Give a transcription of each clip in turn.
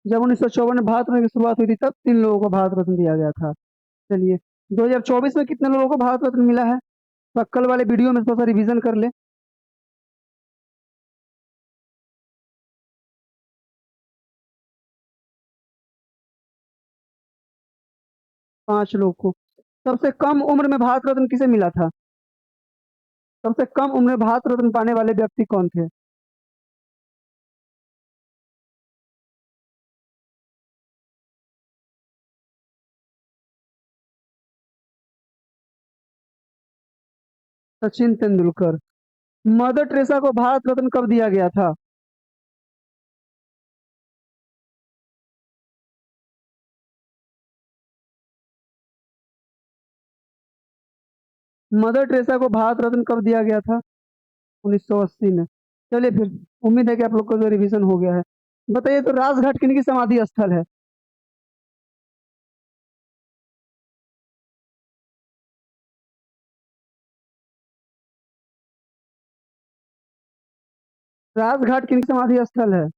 जब 1954 में भारत रत्न की शुरुआत हुई थी तब 3 लोगों को भारत रत्न दिया गया था। चलिए, 2024 में कितने लोगों को भारत रत्न मिला है? तो कल वाले वीडियो में थोड़ा सा रिवीजन कर ले। 5 लोग को। सबसे कम उम्र में भारत रत्न किसे मिला था? सबसे कम उम्र में भारत रत्न पाने वाले व्यक्ति कौन थे? सचिन तेंदुलकर। मदर टेरेसा को भारत रत्न कब दिया गया था? मदर टेरेसा को भारत रत्न कब दिया गया था? 1980 में। चलिए फिर, उम्मीद है कि आप लोग को जो रिवीजन हो गया है। बताइए तो राजघाट किन की समाधि स्थल है? राजघाट किन की समाधि स्थल है?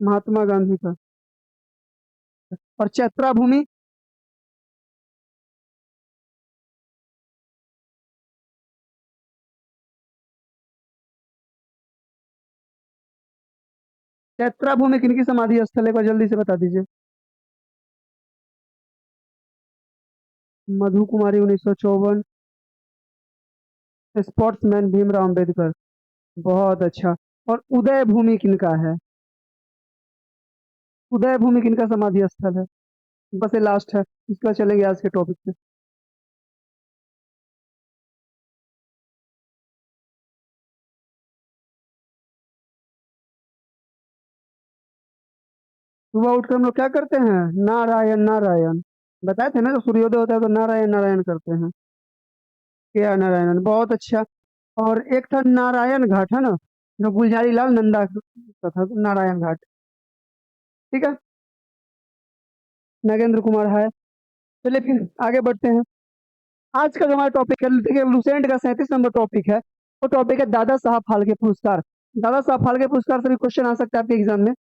महात्मा गांधी का। और चैत्रा भूमि? चैत्रा भूमि किन की समाधि स्थल है? एक बार जल्दी से बता दीजिए। मधु कुमारी 1954। स्पोर्ट्समैन भीमराव अम्बेडकर। बहुत अच्छा। और उदय भूमि किनका है? उदय भूमि किनका समाधि स्थल है? बस ये लास्ट है, इसके बाद चलेंगे आज के टॉपिक पे। सुबह उठकर हम लोग क्या करते हैं? नारायण नारायण। बताए थे ना, जब सूर्योदय होता है तो नारायण नारायण करते हैं। क्या नारायण, बहुत अच्छा। और एक था नारायण घाट, है ना, जो गुलजारी लाल नंदा का था, नारायण घाट। ठीक है। नागेंद्र कुमार है। चलिए फिर आगे बढ़ते हैं। आज का जो हमारा टॉपिक है, देखिए, लुसेंट का 37 नंबर टॉपिक है। वो टॉपिक है दादा साहब फाल्के पुरस्कार। दादा साहब फाल्के पुरस्कार से भी क्वेश्चन आ सकता है आपके एग्जाम में।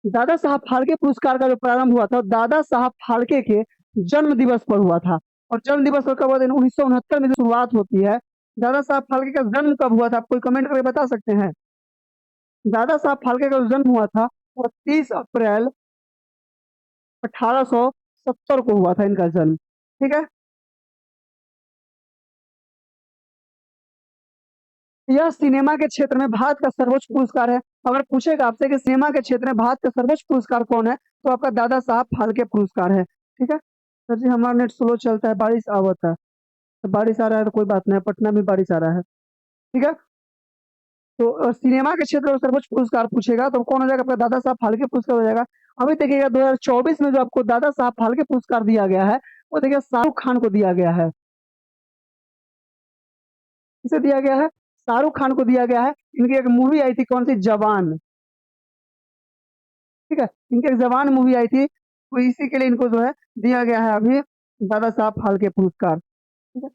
दादा साहब फाल्के पुरस्कार का जो प्रारंभ हुआ था, दादा साहब फाल्के के जन्म दिवस पर हुआ था। और जन्म दिवस पर कब हुआ था? 1969 में जो शुरुआत होती है। दादा साहब फाल्के का जन्म कब हुआ था? आप कोई कमेंट करके बता सकते हैं? दादा साहब फाल्के का जो जन्म हुआ था वो 30 अप्रैल 1870 को हुआ था इनका जन्म। ठीक है। यह सिनेमा के क्षेत्र में भारत का सर्वोच्च पुरस्कार है। अगर पूछेगा आपसे कि सिनेमा के क्षेत्र में भारत का सर्वोच्च पुरस्कार कौन है, तो आपका दादा साहब फाल्के पुरस्कार है। ठीक है। सर जी, हमारा नेट स्लो चलता है, बारिश आवत है। तो बारिश आ रहा है तो कोई बात नहीं, पटना में बारिश आ रहा है। ठीक है। तो सिनेमा के क्षेत्र में सर्वोच्च पुरस्कार पूछेगा तो कौन हो जाएगा? आपका दादा साहब फाल्के पुरस्कार हो जाएगा। अभी देखिएगा 2024 में जो आपको दादा साहब फाल्के पुरस्कार दिया गया है, वो देखिए शाहरुख खान को दिया गया है। किसे दिया गया है? शाहरुख खान को दिया गया है। इनकी एक मूवी आई थी, कौन सी? जवान। ठीक है। इनकी एक जवान मूवी आई थी, तो इसी के लिए इनको जो है दिया गया है अभी दादा साहब फाल्के पुरस्कार। ठीक है।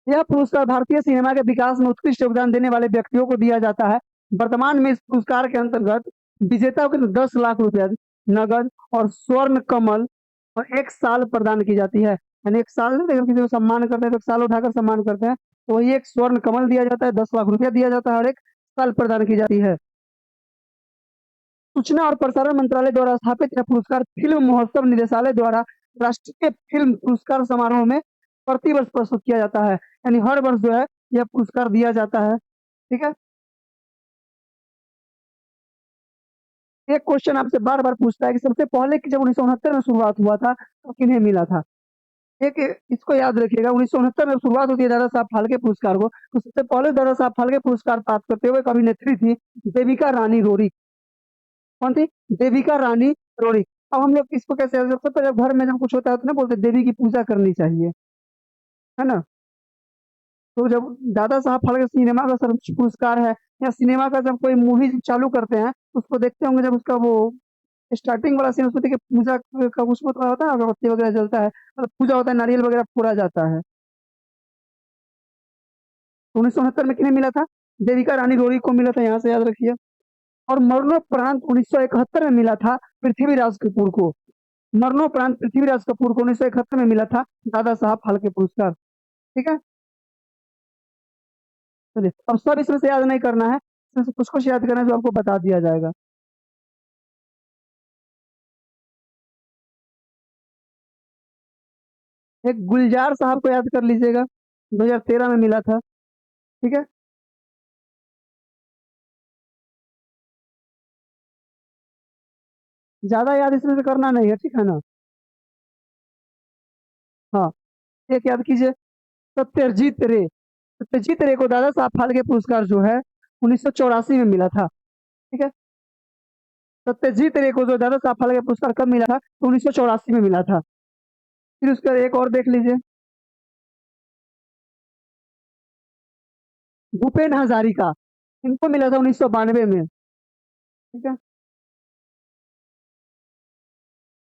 यह पुरस्कार भारतीय सिनेमा के विकास में उत्कृष्ट योगदान देने वाले व्यक्तियों को दिया जाता है। वर्तमान में इस पुरस्कार के अंतर्गत विजेता को 10 लाख रुपया नगद और स्वर्ण कमल और 1 साल प्रदान की जाती है। यानी 1 साल नहीं, अगर किसी को सम्मान करते हैं तो 1 साल उठाकर सम्मान करते हैं, तो वही एक स्वर्ण कमल दिया जाता है, 10 लाख रुपया दिया जाता है और 1 साल प्रदान की जाती है। सूचना और प्रसारण मंत्रालय द्वारा स्थापित यह पुरस्कार फिल्म महोत्सव निदेशालय द्वारा राष्ट्रीय फिल्म पुरस्कार समारोह में प्रतिवर्ष प्रस्तुत किया जाता है। यानी हर वर्ष जो है यह पुरस्कार दिया जाता है। ठीक है। एक क्वेश्चन आपसे बार बार पूछता है कि सबसे पहले कि जब 1969 में शुरुआत हुआ था तो किन्हें मिला था? एक इसको याद रखिएगा, 1969 में शुरुआत होती है दादा साहब फाल्के पुरस्कार को, तो सबसे पहले दादा साहब फाल्के पुरस्कार प्राप्त करते हुए एक अभिनेत्री थी, देविका रानी रोरी। कौन थी? देविका रानी रोरी। अब हम लोग इसको कैसे, सबसे पहले घर में जब कुछ होता है तो ना बोलते देवी की पूजा करनी चाहिए, है ना। तो जब दादा साहब फाल्के सिनेमा का सर्वोच्च पुरस्कार है, या सिनेमा का जब कोई मूवी चालू करते हैं तो उसको देखते होंगे, जब उसका वो स्टार्टिंग वाला सीन, उसको देखिए पूजा का उसमें तो होता है, अगरबत्ती वगैरह जलता है और पूजा होता है, नारियल वगैरह फोड़ा जाता है। 1969 में किन्हें मिला था? देविका रानी रोरी को मिला था, यहाँ से याद रखिए। और मरणोपरांत 1971 में मिला था पृथ्वीराज कपूर को। मरणोपरांत पृथ्वीराज कपूर को 1971 में मिला था दादा साहब फाल्के पुरस्कार। ठीक है, चलिए अब सब इसमें से याद नहीं करना है, इसमें से कुछ कुछ याद करना है जो आपको बता दिया जाएगा। एक गुलजार साहब को याद कर लीजिएगा, 2013 में मिला था। ठीक है, ज्यादा याद इसमें से करना नहीं है, ठीक है ना। हाँ, एक याद कीजिए, सत्यजीत रे। सत्यजीत रे को दादा साहब फाल्के पुरस्कार जो है 1984 में मिला था। ठीक है, सत्यजीत रे को जो दादा साहब फाल्के पुरस्कार कब मिला था? तो 1984 में मिला था। फिर उसका एक और देख लीजिए, भूपेन हजारिका, इनको मिला था 1992 में। ठीक है,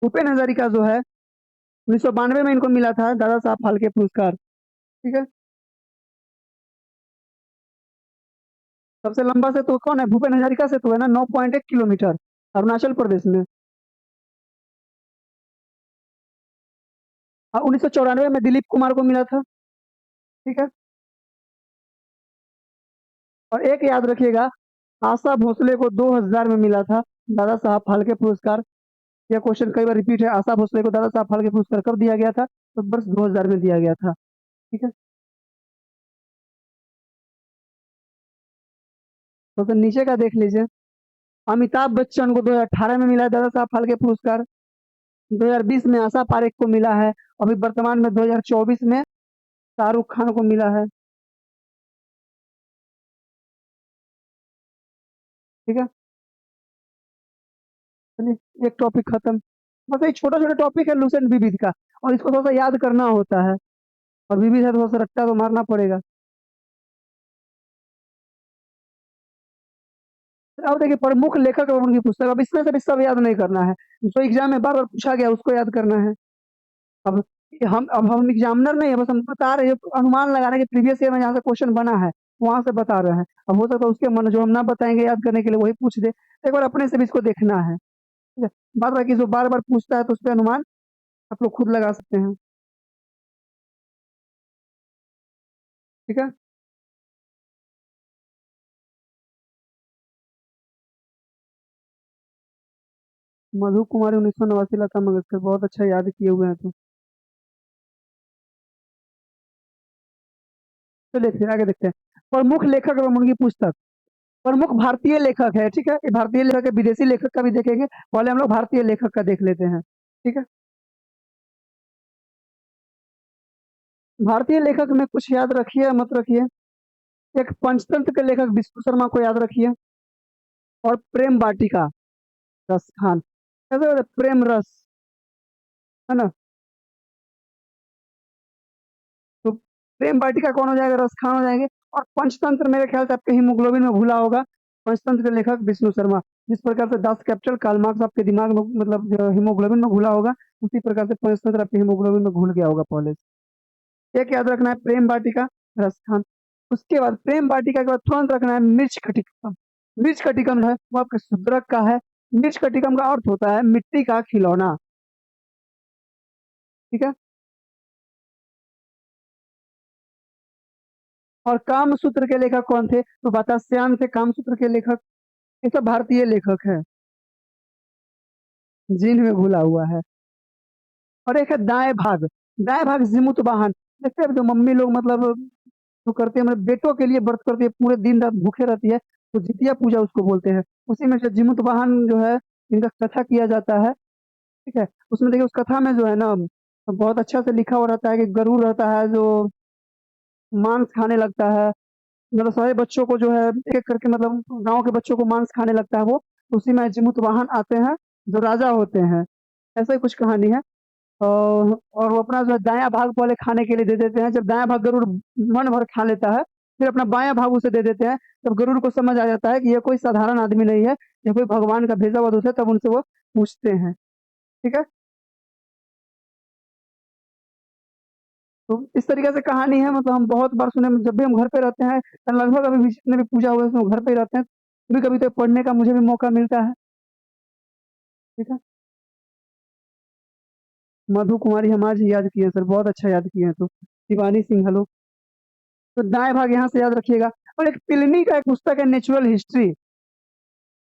भूपेन हजारिका जो है 1992 में इनको मिला था दादा साहब फाल्के पुरस्कार। ठीक है, सबसे लंबा सेतु कौन है? भूपेन हजारिका सेतु है ना, 9.1 किलोमीटर, अरुणाचल प्रदेश में। हाँ, 1994 में दिलीप कुमार को मिला था। ठीक है, और एक याद रखिएगा, आशा भोसले को 2000 में मिला था दादा साहब फाल्के पुरस्कार। यह क्वेश्चन कई बार रिपीट है, आशा भोसले को दादा साहब फाल्के पुरस्कार कब दिया गया था? तो वर्ष 2000 में दिया गया था। ठीक है, तो फिर नीचे का देख लीजिए, अमिताभ बच्चन को 2018 में मिला है दादा साहब फाल्के पुरस्कार। 2020 में आशा पारेख को मिला है। अभी वर्तमान में 2024 में शाहरुख खान को मिला है। ठीक है, चलिए एक टॉपिक खत्म। बस एक छोटा छोटा टॉपिक है लुसेंट विविध का, और इसको थोड़ा सा याद करना होता है, और विविध है तो थोड़ा सा रट्टा तो मारना पड़ेगा। अब देखिए, प्रमुख लेखक और उनकी पुस्तक, अब इसमें से भी सब याद नहीं करना है, जो एग्जाम में बार बार पूछा गया उसको याद करना है। अब हम एग्जामिनर नहीं है, बस हम बता रहे हैं, अनुमान लगा रहे हैं कि प्रीवियस ईयर में जहाँ से क्वेश्चन बना है वहां से बता रहे हैं। अब हो सकता है उसके मन जो हम ना बताएंगे याद करने के लिए वही पूछ दे, एक बार अपने से भी इसको देखना है। ठीक है, बात बाकी जो बार बार पूछता है तो उस पर अनुमान आप लोग खुद लगा सकते हैं। ठीक है, मधु कुमारी 1989, लता मंगेशकर, बहुत अच्छा याद किए हुए हैं तो। चलिए फिर आगे देखते हैं, प्रमुख लेखक एवं उनकी पुस्तक। प्रमुख भारतीय लेखक है, ठीक है, ये भारतीय लेखक है, विदेशी लेखक का भी देखेंगे, पहले हम लोग भारतीय लेखक का देख लेते हैं। ठीक है, भारतीय लेखक में कुछ याद रखिए मत रखिए। एक पंचतंत्र के लेखक विष्णु शर्मा को याद रखिए, और प्रेम वाटिका रस खान, कैसे बोलते हैं? प्रेम रस, है ना। तो प्रेम वाटिका कौन हो जाएगा? रस खान हो जाएंगे। और पंचतंत्र मेरे ख्याल से आपके हीमोग्लोबिन में भूला होगा, पंचतंत्र के लेखक विष्णु शर्मा। जिस प्रकार से 10 कैपिटल कार्ल मार्क्स आपके दिमाग में मतलब हीमोग्लोबिन में घुला होगा, उसी प्रकार से पंचतंत्र आपके हीमोग्लोबिन में घुल गया होगा पहले से। एक याद रखना है, प्रेम वाटिका रस खान। उसके बाद प्रेम वाटिका के बाद तुरंत रखना है मिर्च कटिकम। मिर्च कटिकम जो है वो आपके शूद्रक का है। मिर्च कटिकम का अर्थ होता है मिट्टी का खिलौना। ठीक है, और कामसूत्र के लेखक कौन थे? तो वात्स्यायन थे कामसूत्र के लेखक। ये सब भारतीय लेखक है जिनमें घुला हुआ है। और एक है दाएं भाग। दाएं भाग जिमुत वाहन, जैसे अब जो मम्मी लोग मतलब जो करते हैं, मतलब बेटों के लिए व्रत करती है, पूरे दिन रात भूखे रहती है, तो जितिया पूजा उसको बोलते हैं। उसी में से जिमुत वाहन जो है, इनका कथा किया जाता है। ठीक है, उसमें देखिए उस कथा में जो है ना, बहुत अच्छा से लिखा हुआ रहता है कि गरुड़ रहता है जो मांस खाने लगता है, मतलब सारे बच्चों को जो है एक एक करके, मतलब गांव के बच्चों को मांस खाने लगता है वो। तो उसी में जिमुत वाहन आते हैं जो राजा होते हैं, ऐसा ही कुछ कहानी है। और वो अपना जो है दायां भाग पहले खाने के लिए दे देते हैं, जब दायां भाग गरुड़ मन भर खा लेता है, फिर अपना बायां भाग उसे दे देते हैं। तब गरुड़ को समझ आ जाता है कि ये कोई साधारण आदमी नहीं है, ये कोई भगवान का भेजा हुआ दूत है, तब उनसे वो पूछते हैं। ठीक है, तो इस तरीके से कहानी है, मतलब हम बहुत बार सुने, जब भी हम घर पे रहते हैं, लगभग अभी भी जितने भी पूजा हुए हैं, घर पे ही रहते हैं, कभी-कभी तो पढ़ने का मुझे भी मौका मिलता है, ठीक है। मधु कुमारी हम आज ही याद किए हैं सर, बहुत अच्छा याद किए हैं तो। शिवानी सिंह हेलो। तो दाएँ भाग यहाँ से याद रखिएगा। और एक पिलनी का एक पुस्तक है नेचुरल हिस्ट्री।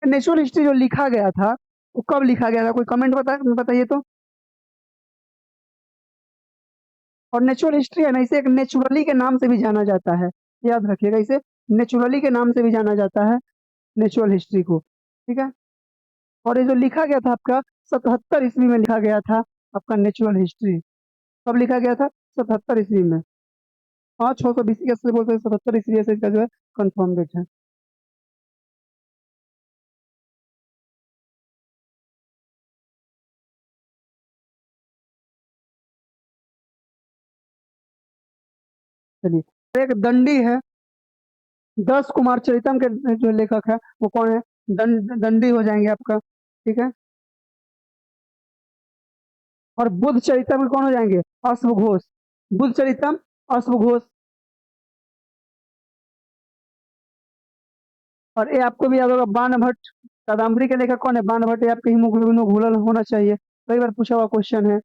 नेचुरल हिस्ट्री जो लिखा गया था, वो कब लिखा गया था? कोई कमेंट बताइए तो। और नेचुरल हिस्ट्री है ना, इसे एक नेचुरली के नाम से भी जाना जाता है, याद रखिएगा, इसे नेचुरली के नाम से भी जाना जाता है, नेचुरल हिस्ट्री को, ठीक है। और ये जो लिखा गया था आपका 77 ईस्वी में लिखा गया था, आपका नेचुरल हिस्ट्री। कब लिखा गया था? 77 ईस्वी में। हाँ, 620 कैसे बोलते हैं, 77 ईस्वी से इसका जो है कंफर्म डेट है। चलिए, एक दंडी है, 10 कुमार चरितम के जो लेखक है वो कौन है? दंडी हो जाएंगे आपका, ठीक है। और बुद्ध चरितम में कौन हो जाएंगे? अश्वघोष। बुद्ध चरितम, अश्वघोष। और ये आपको भी याद होगा, बाणभट्ट। कादम्बरी के लेखक कौन है? बाणभट्ट। ये आपके हिमोग्लोबिन में घुलल होना चाहिए, कई बार पूछा हुआ क्वेश्चन है।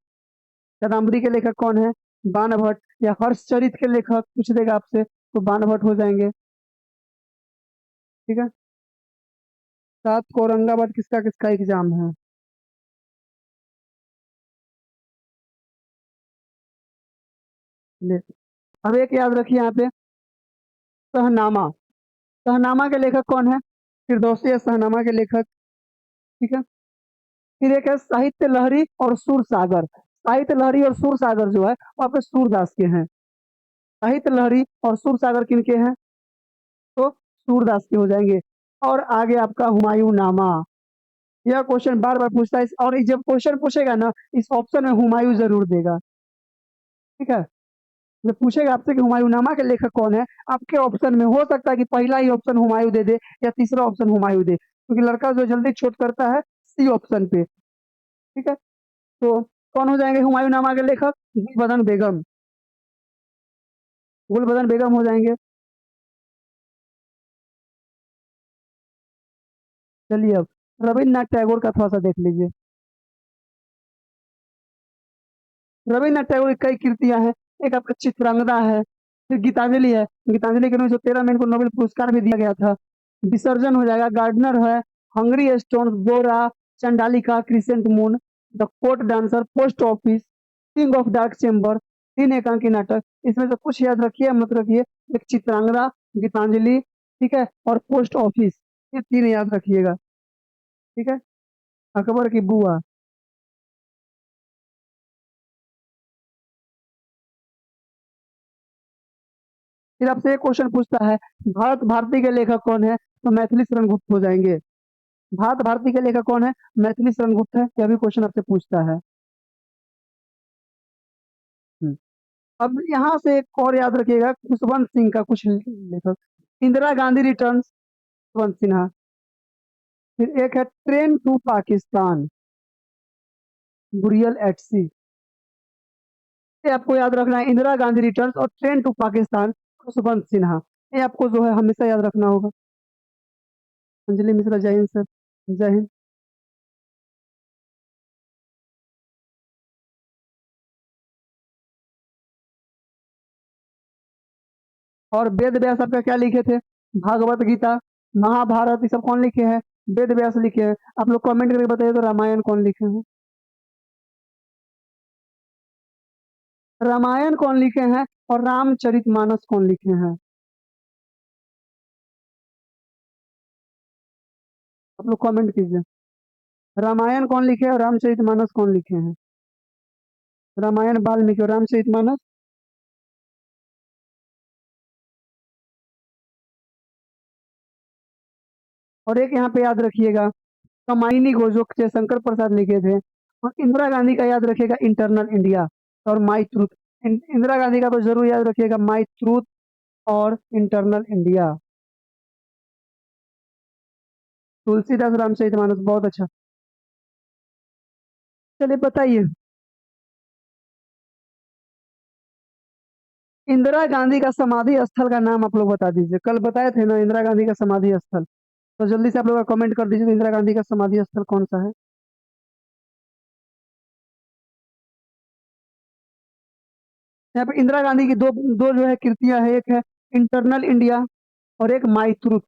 कादम्बरी के लेखक कौन है? बाणभट्ट। या हर्षचरित के लेखक पूछ देगा आपसे तो बाणभट्ट हो जाएंगे, ठीक है। 7 को औरंगाबाद किसका किसका एग्जाम है? ले, अब एक याद रखिए यहाँ पे, सहनामा। सहनामा के लेखक कौन है? फिरदौसी है सहनामा के लेखक, ठीक है। फिर एक है साहित्य लहरी और सुर सागर। साहित्य लहरी और सुर सागर जो है वो आपके सूरदास के हैं। साहित्य लहरी और सुर सागर किनके हैं? तो सूरदास के हो जाएंगे। और आगे आपका हुमायूं नामा। यह क्वेश्चन बार बार पूछता है, और ये जब क्वेश्चन पूछेगा ना, इस ऑप्शन में हुमायूं जरूर देगा, ठीक है। जब पूछेगा आपसे कि हुमायूंनामा के लेखक कौन है, आपके ऑप्शन में हो सकता है कि पहला ही ऑप्शन हुमायूं दे दे या तीसरा ऑप्शन हुमायूं दे, क्योंकि लड़का जो जल्दी चोट करता है सी ऑप्शन पे, ठीक है। तो कौन हो जाएंगे हुमायूंनामा के लेखक? गुलबदन बेगम। गुलबदन बेगम हो जाएंगे। चलिए, अब रविन्द्रनाथ टैगोर का थोड़ा सा देख लीजिए। रविन्द्रनाथ टैगोर की कई कृतियां हैं। एक आपका चित्रांगदा है, फिर गीतांजलि है। गीतांजलि के 1913 में इनको नोबेल पुरस्कार भी दिया गया था। विसर्जन हो जाएगा, गार्डनर है, hungry stone, Gora, Chandalika, crescent moon, the court dancer, post office, king of dark chamber, तीन एकांकी नाटक। इसमें से कुछ याद रखिए मत रखिए। एक चित्रांगदा, गीतांजलि, ठीक है, और पोस्ट ऑफिस, ये तीन याद रखिएगा, ठीक है। अकबर की बुआ। फिर आपसे एक क्वेश्चन पूछता है, भारत भारती के लेखक कौन है? तो मैथिली शरण गुप्त हो जाएंगे। भारत भारती के लेखक कौन है? मैथिली शरण गुप्त है। यह भी क्वेश्चन आपसे पूछता है। हम्म। अब यहाँ से एक और याद रखिएगा, खुशवंत सिंह का कुछ लेखक। इंदिरा गांधी रिटर्न्स, खुशवंत सिन्हा। फिर एक है ट्रेन टू पाकिस्तान, गुरियल एट सी। ये आपको याद रखना है, इंदिरा गांधी रिटर्न्स और ट्रेन टू पाकिस्तान, खुशवंत सिन्हा। ये आपको जो है हमेशा याद रखना होगा। अंजलि मिश्रा, जय हिंद सर। जय हिंद। और वेद व्यास आपका क्या लिखे थे? भागवत गीता, महाभारत, ये सब कौन लिखे हैं? वेद व्यास लिखे हैं। आप लोग कमेंट करके बताइए तो रामायण कौन लिखे हैं? रामायण कौन लिखे हैं और रामचरितमानस कौन लिखे हैं? आप लोग कमेंट कीजिए। रामायण कौन लिखे और रामचरितमानस कौन लिखे हैं? रामायण वाल्मीकि और रामचरितमानस। और एक यहाँ पे याद रखिएगा, कमाइनी को जो जयशंकर प्रसाद लिखे थे। और इंदिरा गांधी का याद रखिएगा, इंटरनल इंडिया और माई ट्रूथ। इंदिरा गांधी का तो जरूर याद रखिएगा, माई ट्रूथ और इंटरनल इंडिया। तुलसीदास रामचरितमानस, बहुत अच्छा। चलिए बताइए। इंदिरा गांधी का समाधि स्थल का नाम आप लोग बता दीजिए। कल बताए थे ना इंदिरा गांधी का समाधि स्थल, तो जल्दी से आप लोग कमेंट कर दीजिए, तो इंदिरा गांधी का समाधि स्थल कौन सा है। यहाँ पे इंदिरा गांधी की दो दो जो है कृतियां है, एक है इंटरनल इंडिया और एक माई ट्रूथ।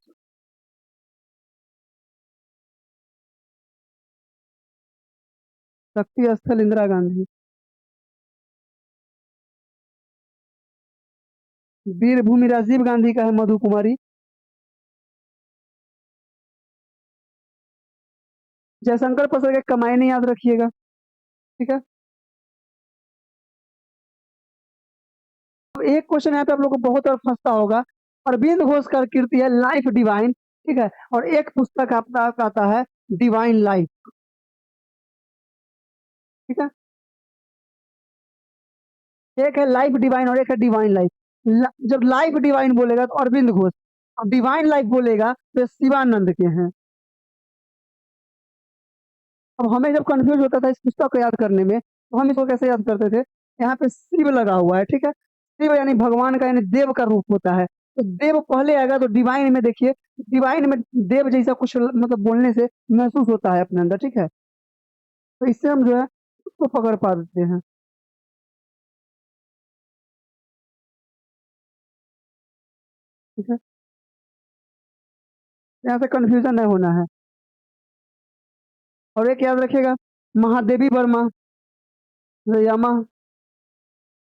शक्ति स्थल इंदिरा गांधी। वीर भूमि राजीव गांधी का है मधु कुमारी। जयशंकर प्रसाद के कमाई नहीं याद रखिएगा, ठीक है। अब एक क्वेश्चन यहाँ पे आप लोग को बहुत और फंसता होगा। अरविंद घोष का कृति है लाइफ डिवाइन, ठीक है, और एक पुस्तक आपका आता है डिवाइन लाइफ, ठीक है। एक है लाइफ डिवाइन और एक है डिवाइन लाइफ। जब लाइफ डिवाइन बोलेगा तो अरविंद घोष, और डिवाइन लाइफ बोलेगा तो ये शिवानंद के हैं। अब हमें जब कंफ्यूज होता था इस पुस्तक को याद करने में, तो हम इसको कैसे याद करते थे। यहाँ पे शिव लगा हुआ है, ठीक है। शिव यानी भगवान का, यानी देव का रूप होता है, तो देव पहले आएगा। तो डिवाइन में देखिए, डिवाइन में देव जैसा कुछ मतलब बोलने से महसूस होता है अपने अंदर, ठीक है। तो इससे हम जो है उसको पकड़ पा देते हैं, ठीक है। यहाँ से कंफ्यूजन नहीं होना है। और एक याद रखिएगा, महादेवी वर्मा, जो यामा,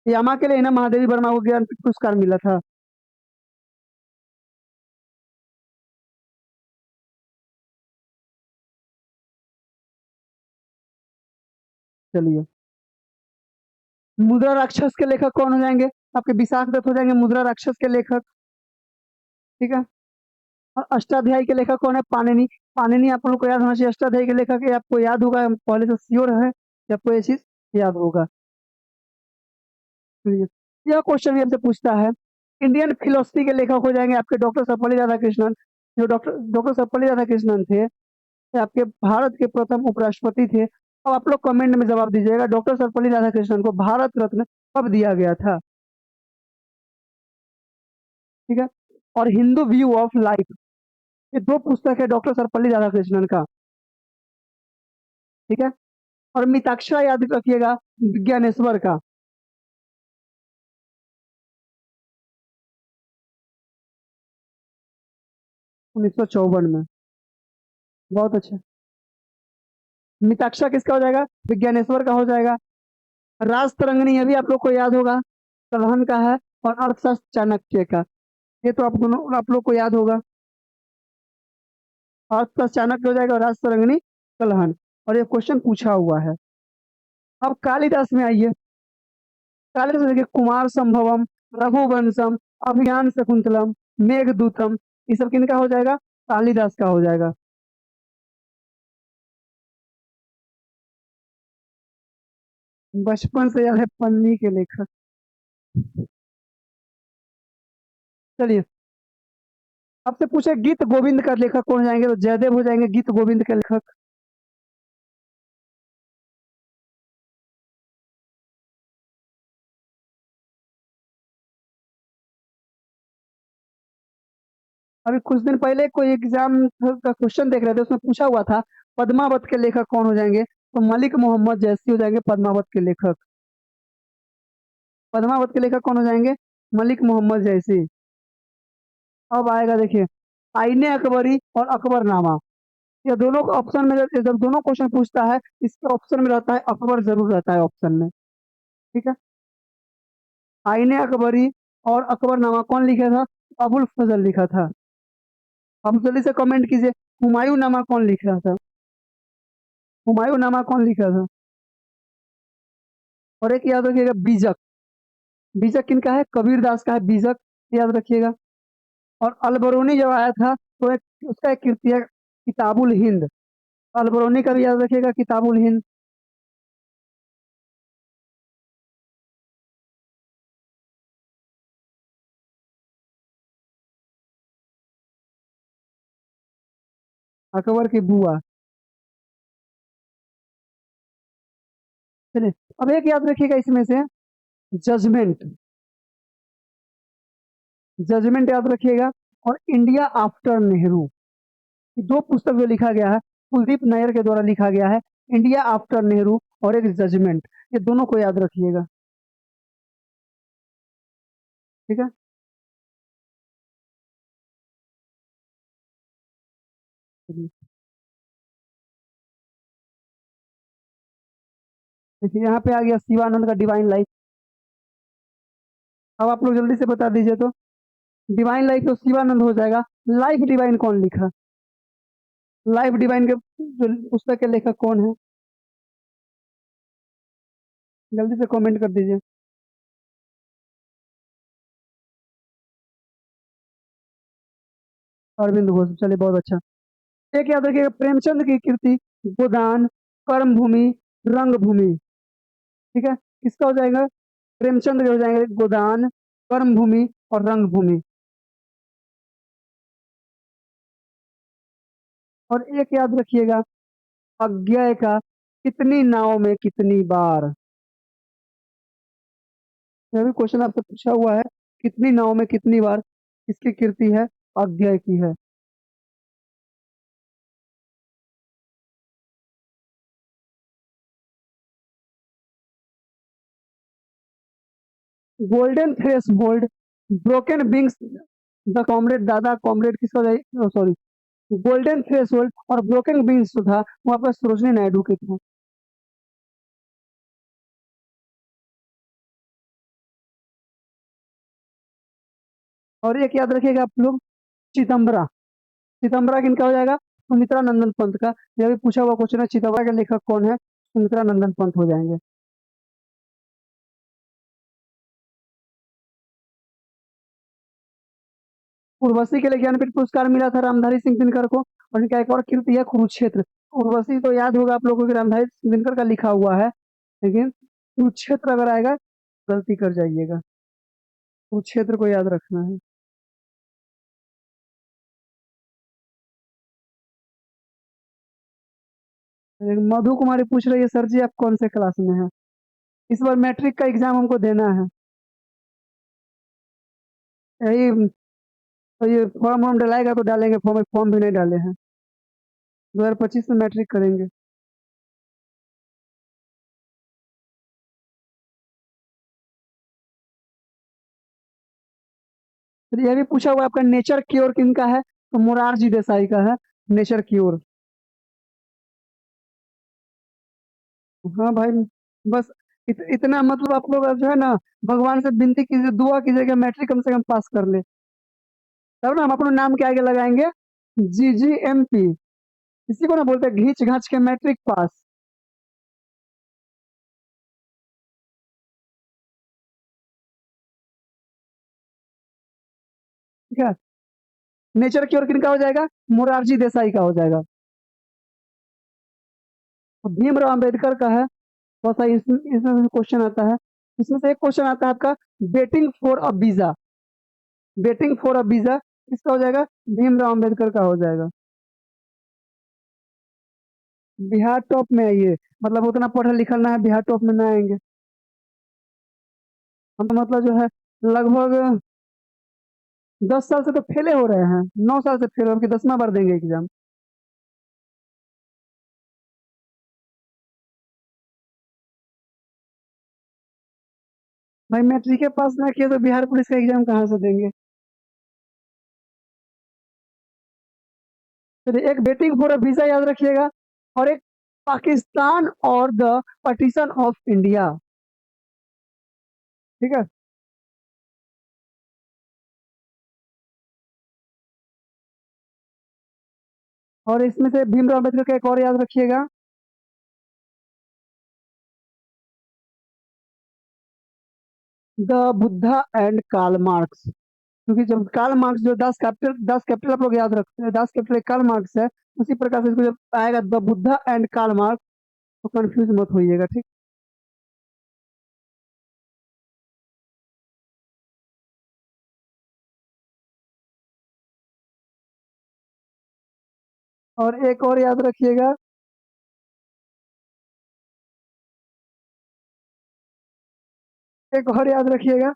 यामा के लिए ना महादेवी वर्मा को ज्ञानपीठ पुरस्कार मिला था। चलिए, मुद्रा राक्षस के लेखक कौन हो जाएंगे, आपके विशाख दत्त हो जाएंगे मुद्रा राक्षस के लेखक, ठीक है। और अष्टाध्यायी के लेखक कौन है, पाणिनि। पाणिनि आप लोगों को याद होना चाहिए। अष्टाध्यायी के लेखक ये आपको याद होगा, हम पहले से श्योर है कि आपको ये चीज याद होगा। चलिए, यह क्वेश्चन भी हमसे पूछता है, इंडियन फिलोसफी के लेखक हो जाएंगे आपके डॉक्टर सर्वपल्ली राधाकृष्णन। जो डॉक्टर डॉक्टर सर्वपल्ली राधाकृष्णन थे, ये आपके भारत के प्रथम उपराष्ट्रपति थे। अब आप लोग कमेंट में जवाब दीजिएगा, डॉक्टर सर्वपल्ली राधाकृष्णन को भारत रत्न कब दिया गया था, ठीक है। और हिंदू व्यू ऑफ लाइफ, ये दो पुस्तक है डॉक्टर सर्वपल्ली राधाकृष्णन का, ठीक है। और मिताक्षरा याद रखिएगा ज्ञानेश्वर का। 1954 में। बहुत अच्छा। मिताक्षरा किसका हो जाएगा, विज्ञानेश्वर का हो जाएगा। राज तरंगिणी ये भी आप लोग को याद होगा, कलहन का है। और अर्थशास्त्र चाणक्य का, ये तो आप दोनों आप लोग को याद होगा। अर्थशास्त्र चाणक्य हो जाएगा और राज तरंगिणी कलहन। और ये क्वेश्चन पूछा हुआ है। अब कालिदास में आइए। कालिदास में देखिए, कुमार संभवम, रघुवंशम, अभिज्ञान शकुंतलम, मेघदूतम, ये सब किनका हो जाएगा, कालिदास का हो जाएगा। बचपन से याद है पन्नी के लेखक। चलिए, आपसे पूछे गीत गोविंद का लेखक कौन हो जाएंगे, तो जयदेव हो जाएंगे गीत गोविंद के लेखक। अभी कुछ दिन पहले कोई एग्जाम का क्वेश्चन देख रहे थे, उसमें पूछा हुआ था पद्मावत के लेखक कौन हो जाएंगे, तो मलिक मोहम्मद जैसी हो जाएंगे पद्मावत के लेखक। पद्मावत के लेखक कौन हो जाएंगे, मलिक मोहम्मद जैसी। अब आएगा देखिए, आईने अकबरी और अकबरनामा। ये दोनों ऑप्शन में जब दोनों क्वेश्चन पूछता है, इसके ऑप्शन में रहता है अकबर, जरूर रहता है ऑप्शन में, ठीक है। आईने अकबरी और अकबरनामा कौन लिखा था, अबुल फजल लिखा था। अब जल्दी से कमेंट कीजिए, हुमायूं नामा कौन लिख रहा था, हुमायूं नामा कौन लिखा था। और एक याद रखिएगा, बीजक। बीजक किनका है, कबीर दास का है बीजक, याद रखिएगा। और अलबरूनी जब आया था, तो एक उसका एक कृति है किताबुल हिंद। अलबरूनी का भी याद रखिएगा, किताबुल हिंद। अकबर की बुआ। चलिए, अब एक याद रखिएगा इसमें से, जजमेंट। जजमेंट याद रखिएगा, और इंडिया आफ्टर नेहरू। ये दो पुस्तक जो लिखा गया है, कुलदीप नायर के द्वारा लिखा गया है। इंडिया आफ्टर नेहरू और एक जजमेंट, ये दोनों को याद रखिएगा। ठीक है। चलिए, देखिए यहाँ पे आ गया शिवानंद का डिवाइन लाइफ। अब आप लोग जल्दी से बता दीजिए तो। डिवाइन लाइफ तो शिवानंद हो जाएगा। लाइफ डिवाइन कौन लिखा? लाइफ डिवाइन के जो पुस्तक के लेखक कौन है? जल्दी से कमेंट कर दीजिए। अरविंद घोष, चलिए बहुत अच्छा। एक याद रखिएगा, प्रेमचंद की कृति गोदान, कर्म भूमि, रंग भूमि। ठीक है, किसका हो जाएगा? प्रेमचंद के हो जाएंगे गोदान, कर्म भूमि और रंग भूमि। और एक याद रखिएगा, अज्ञेय का कितनी नाव में कितनी बार। यह भी क्वेश्चन आपसे पूछा हुआ है, कितनी नाव में कितनी बार, किसकी कृति है? अज्ञेय की है। Golden threshold, broken wings, the comrade दादा कॉमरेड किसका हो जाए, सॉरी, गोल्डन थ्रेस होल्ड और ब्रोकन विंग्स जो था वो आपका सरोजनी नायडू के थे। और एक याद रखिएगा आप लोग, चिदम्बरा। चिदम्बरा किनका हो जाएगा? सुमित्रा नंदन पंत का। यह भी पूछा हुआ क्वेश्चन है, चिदम्बरा के लेखक कौन है? सुमित्रा नंदन पंत हो जाएंगे। उर्वशी के लिए ज्ञानपीठ पुरस्कार मिला था रामधारी सिंह दिनकर को। और इनका एक और कृति है कुरुक्षेत्र। उर्वशी तो याद होगा आप लोगों को कि रामधारी सिंह दिनकर का लिखा हुआ है, लेकिन कुरुक्षेत्र अगर आएगा गलती कर जाइएगा। कुरुक्षेत्र को याद रखना है। मधु कुमारी पूछ रही है, सर जी आप कौन से क्लास में हैं? इस बार मैट्रिक का एग्जाम हमको देना है। यही, तो ये फॉर्म वॉर्म डलाएगा तो डालेंगे, फॉर्म फॉर्म भी नहीं डाले हैं। 2025 में मैट्रिक करेंगे। फिर यह भी पूछा हुआ है, आपका नेचर क्योर किनका है? तो मोरारजी देसाई का है नेचर क्योर। हाँ भाई, बस इतना मतलब आप लोग जो है ना, भगवान से विनती कीजिए, दुआ कीजिए कि मैट्रिक कम से कम पास कर ले। तब ना हम अपने नाम के आगे लगाएंगे GGMP। इसी को ना बोलते हैं घींच घाच के मैट्रिक पास। ठीक है। नेचर क्योर किनका हो जाएगा? मोरारजी देसाई का हो जाएगा। तो भीमराव अम्बेडकर का है। बहुत सारी इसमें क्वेश्चन आता है। इसमें से एक क्वेश्चन आता है आपका, waiting for a visa. Waiting for a visa किसका हो जाएगा? भीमराव अम्बेडकर का हो जाएगा। बिहार टॉप में आइए, मतलब उतना पढ़ा लिखा ना है, बिहार टॉप में ना आएंगे। हम तो मतलब जो है लगभग 10 साल से तो फेले हो रहे हैं, 9 साल से फेल हो के 10वां बार देंगे एग्जाम। भाई मैट्रिक के पास ना किए तो बिहार पुलिस का एग्जाम कहाँ से देंगे? चलिए, एक वेटिंग फॉर अ वीजा याद रखिएगा, और एक पाकिस्तान और द पार्टीशन ऑफ इंडिया। ठीक है। और इसमें से भीमराव अम्बेडकर का एक और याद रखिएगा, the Buddha and Karl Marx. क्योंकि जब कार्ल मार्क्स जो 10 कैपिटल आप लोग याद रखते हैं, 10 कैपिटल एक कार्ल मार्क्स है, उसी प्रकार से इसको जब आएगा the Buddha and Karl Marx, तो कंफ्यूज मत होइएगा। ठीक। और एक और याद रखिएगा, एक और याद रखिएगा,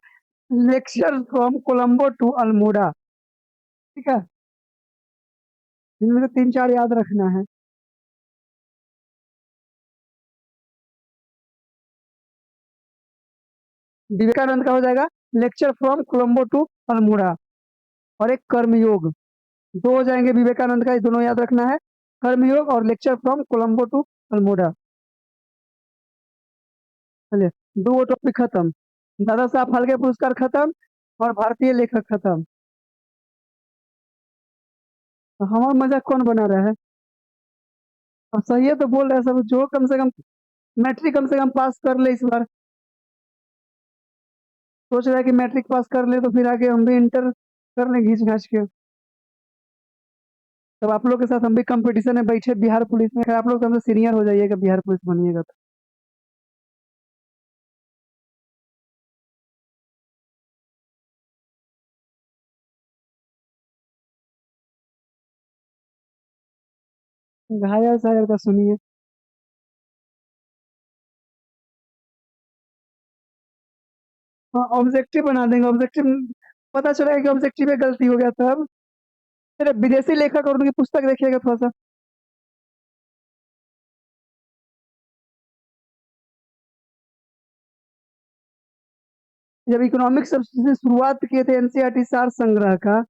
lecture from Colombo to Almora. ठीक है, इनमें से 3-4 याद रखना है। विवेकानंद का हो जाएगा lecture from Colombo to Almora, और एक कर्मयोग। दो हो जाएंगे विवेकानंद का, ये दोनों याद रखना है, कर्मयोग और lecture from Colombo to Almora. चलिए, दो टॉपिक खत्म, दादा साहब फाल्के पुरस्कार खत्म, और भारतीय लेखक खत्म। तो हमारा मजाक कौन बना रहा है? अब सही है तो बोल रहे हैं सब, जो कम से कम मैट्रिक कम से कम पास कर ले इस बार। सोच रहा है कि मैट्रिक पास कर ले तो फिर आगे हम भी इंटर कर लें घींच घाच के। तब आप लोग के साथ हम भी कंपटीशन में बैठे बिहार पुलिस में। खैर, आप लोग तो हमसे सीनियर हो जाइएगा, बिहार पुलिस बनिएगा तो। घायल शायर का सुनिए। हाँ, ऑब्जेक्टिव बना देंगे, ऑब्जेक्टिव। पता चलेगा कि ऑब्जेक्टिव में गलती हो गया था अब। चलिए, विदेशी लेखक और उनकी पुस्तक देखिएगा थोड़ा सा। जब इकोनॉमिक्स से शुरुआत किए थे एनसीईआरटी सार संग्रह का,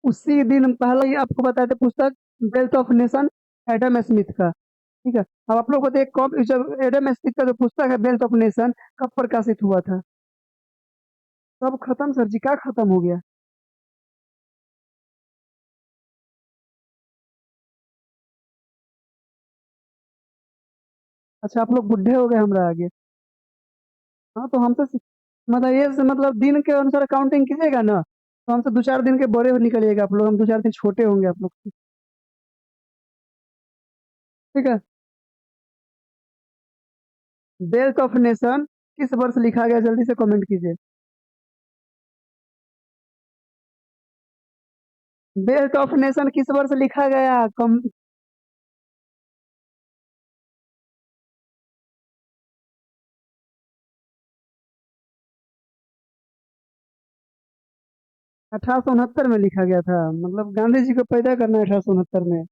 उसी दिन पहला ही आपको बताया था पुस्तक wealth of nation, Adam Smith का। ठीक है, अब आप लोग बताइए कब, जब एडम स्मिथ का जो पुस्तक है वेल्थ ऑफ नेशन, कब प्रकाशित हुआ था? सब खत्म सर जी, क्या खत्म हो गया? अच्छा, आप लोग बुढ़े हो गए हमरा आगे। हाँ, तो हमसे मतलब ये से मतलब दिन के अनुसार काउंटिंग कीजिएगा ना, तो हमसे 2-4 दिन के बड़े हो निकलिएगा आप लोग, हम 2-4 दिन छोटे होंगे आप लोग से। ठीक है, वेल्थ ऑफ नेशन किस वर्ष लिखा गया, जल्दी से कमेंट कीजिए। वेल्थ ऑफ नेशन किस वर्ष लिखा गया, कम। 1869 में लिखा गया था, मतलब गांधी जी को पैदा करना 1869 में।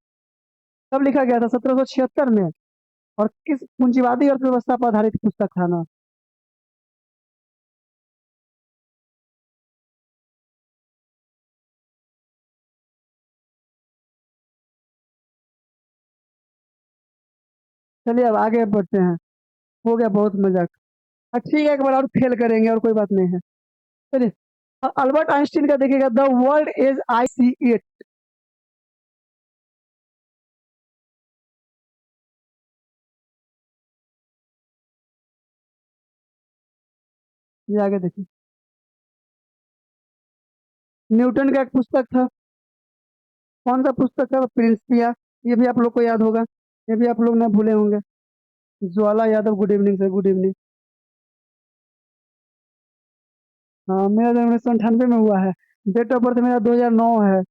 कब लिखा गया था? 1776 में। और किस पूंजीवादी अर्थव्यवस्था पर आधारित पुस्तक था ना? चलिए, अब आगे बढ़ते हैं। हो गया बहुत मजाक। ठीक है, एक बार और फेल करेंगे, और कोई बात नहीं है। चलिए, अल्बर्ट आइंस्टीन का देखिएगा, the world is I see it. ये आगे देखिए। न्यूटन का एक पुस्तक था, कौन सा पुस्तक था? प्रिंसिपिया। ये भी आप लोग को याद होगा, ये भी आप लोग ना भूले होंगे। Jwala Yadav, good evening sir, good evening. हाँ, मेरा जन्म 1998 में हुआ है। डेट ऑफ बर्थ मेरा 2009 है।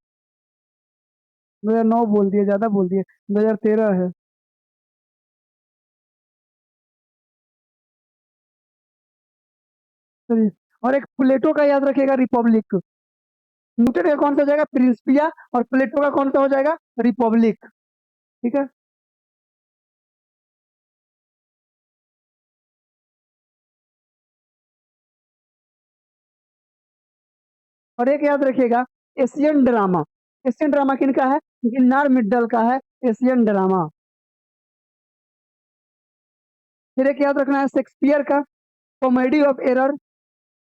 2009 बोल दिए, ज्यादा बोल दिए, 2013 है। चलिए, और एक प्लेटो का याद रखिएगा, रिपब्लिक। न्यूटन का कौन सा हो जाएगा? प्रिंसिपिया। और प्लेटो का कौन सा हो जाएगा? रिपब्लिक। ठीक है, और एक याद रखिएगा, एशियन ड्रामा। एशियन ड्रामा किनका है? गिन्नार मिड्डल का है एशियन ड्रामा। फिर एक याद रखना है शेक्सपियर का कॉमेडी ऑफ एरर,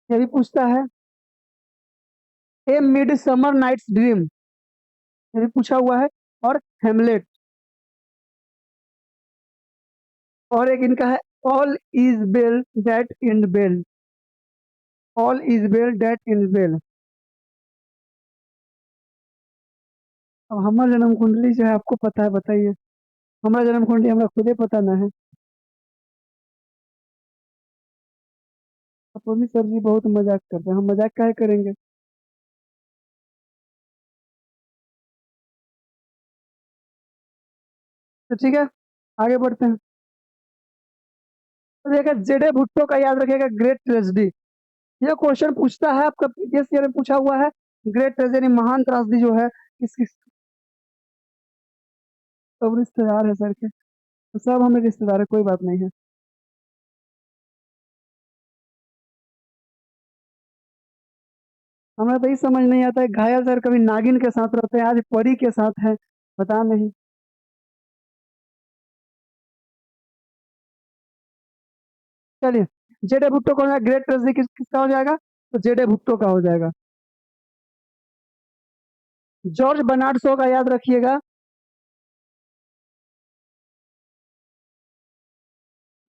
ये भी पूछता है। ए मिड समर नाइट्स ड्रीम, ये भी पूछा हुआ है। और हेमलेट। और एक इनका है, all is well that in well. All is well that in well. अब हमारा जन्म कुंडली जो है आपको पता है, बताइए। हमारा जन्म कुंडली हमरा खुदे पता ना है। तो भी सर जी बहुत मजाक करते हैं, हम मजाक काहे करेंगे? तो ठीक है, आगे बढ़ते हैं। तो देखिए, जेडे भुट्टो का याद रखिएगा, ग्रेट ट्रेजेडी। ये क्वेश्चन पूछता है, आपका प्रीवियस ईयर में पूछा हुआ है। ग्रेट ट्रेजेडी, महान त्रासदी जो है किस किस, सब रिश्तेदार है सर के, तो सब हमें रिश्तेदार है, कोई बात नहीं है। हमें तो ये समझ नहीं आता है, घायल सर कभी नागिन के साथ रहते हैं, आज परी के साथ है, पता नहीं। चलिए, जेडे भुट्टो कौन है, ग्रेट ट्रेजेडी किसका हो जाएगा, तो जेडे भुट्टो का हो जाएगा। जॉर्ज बर्नार्ड शो का याद रखिएगा,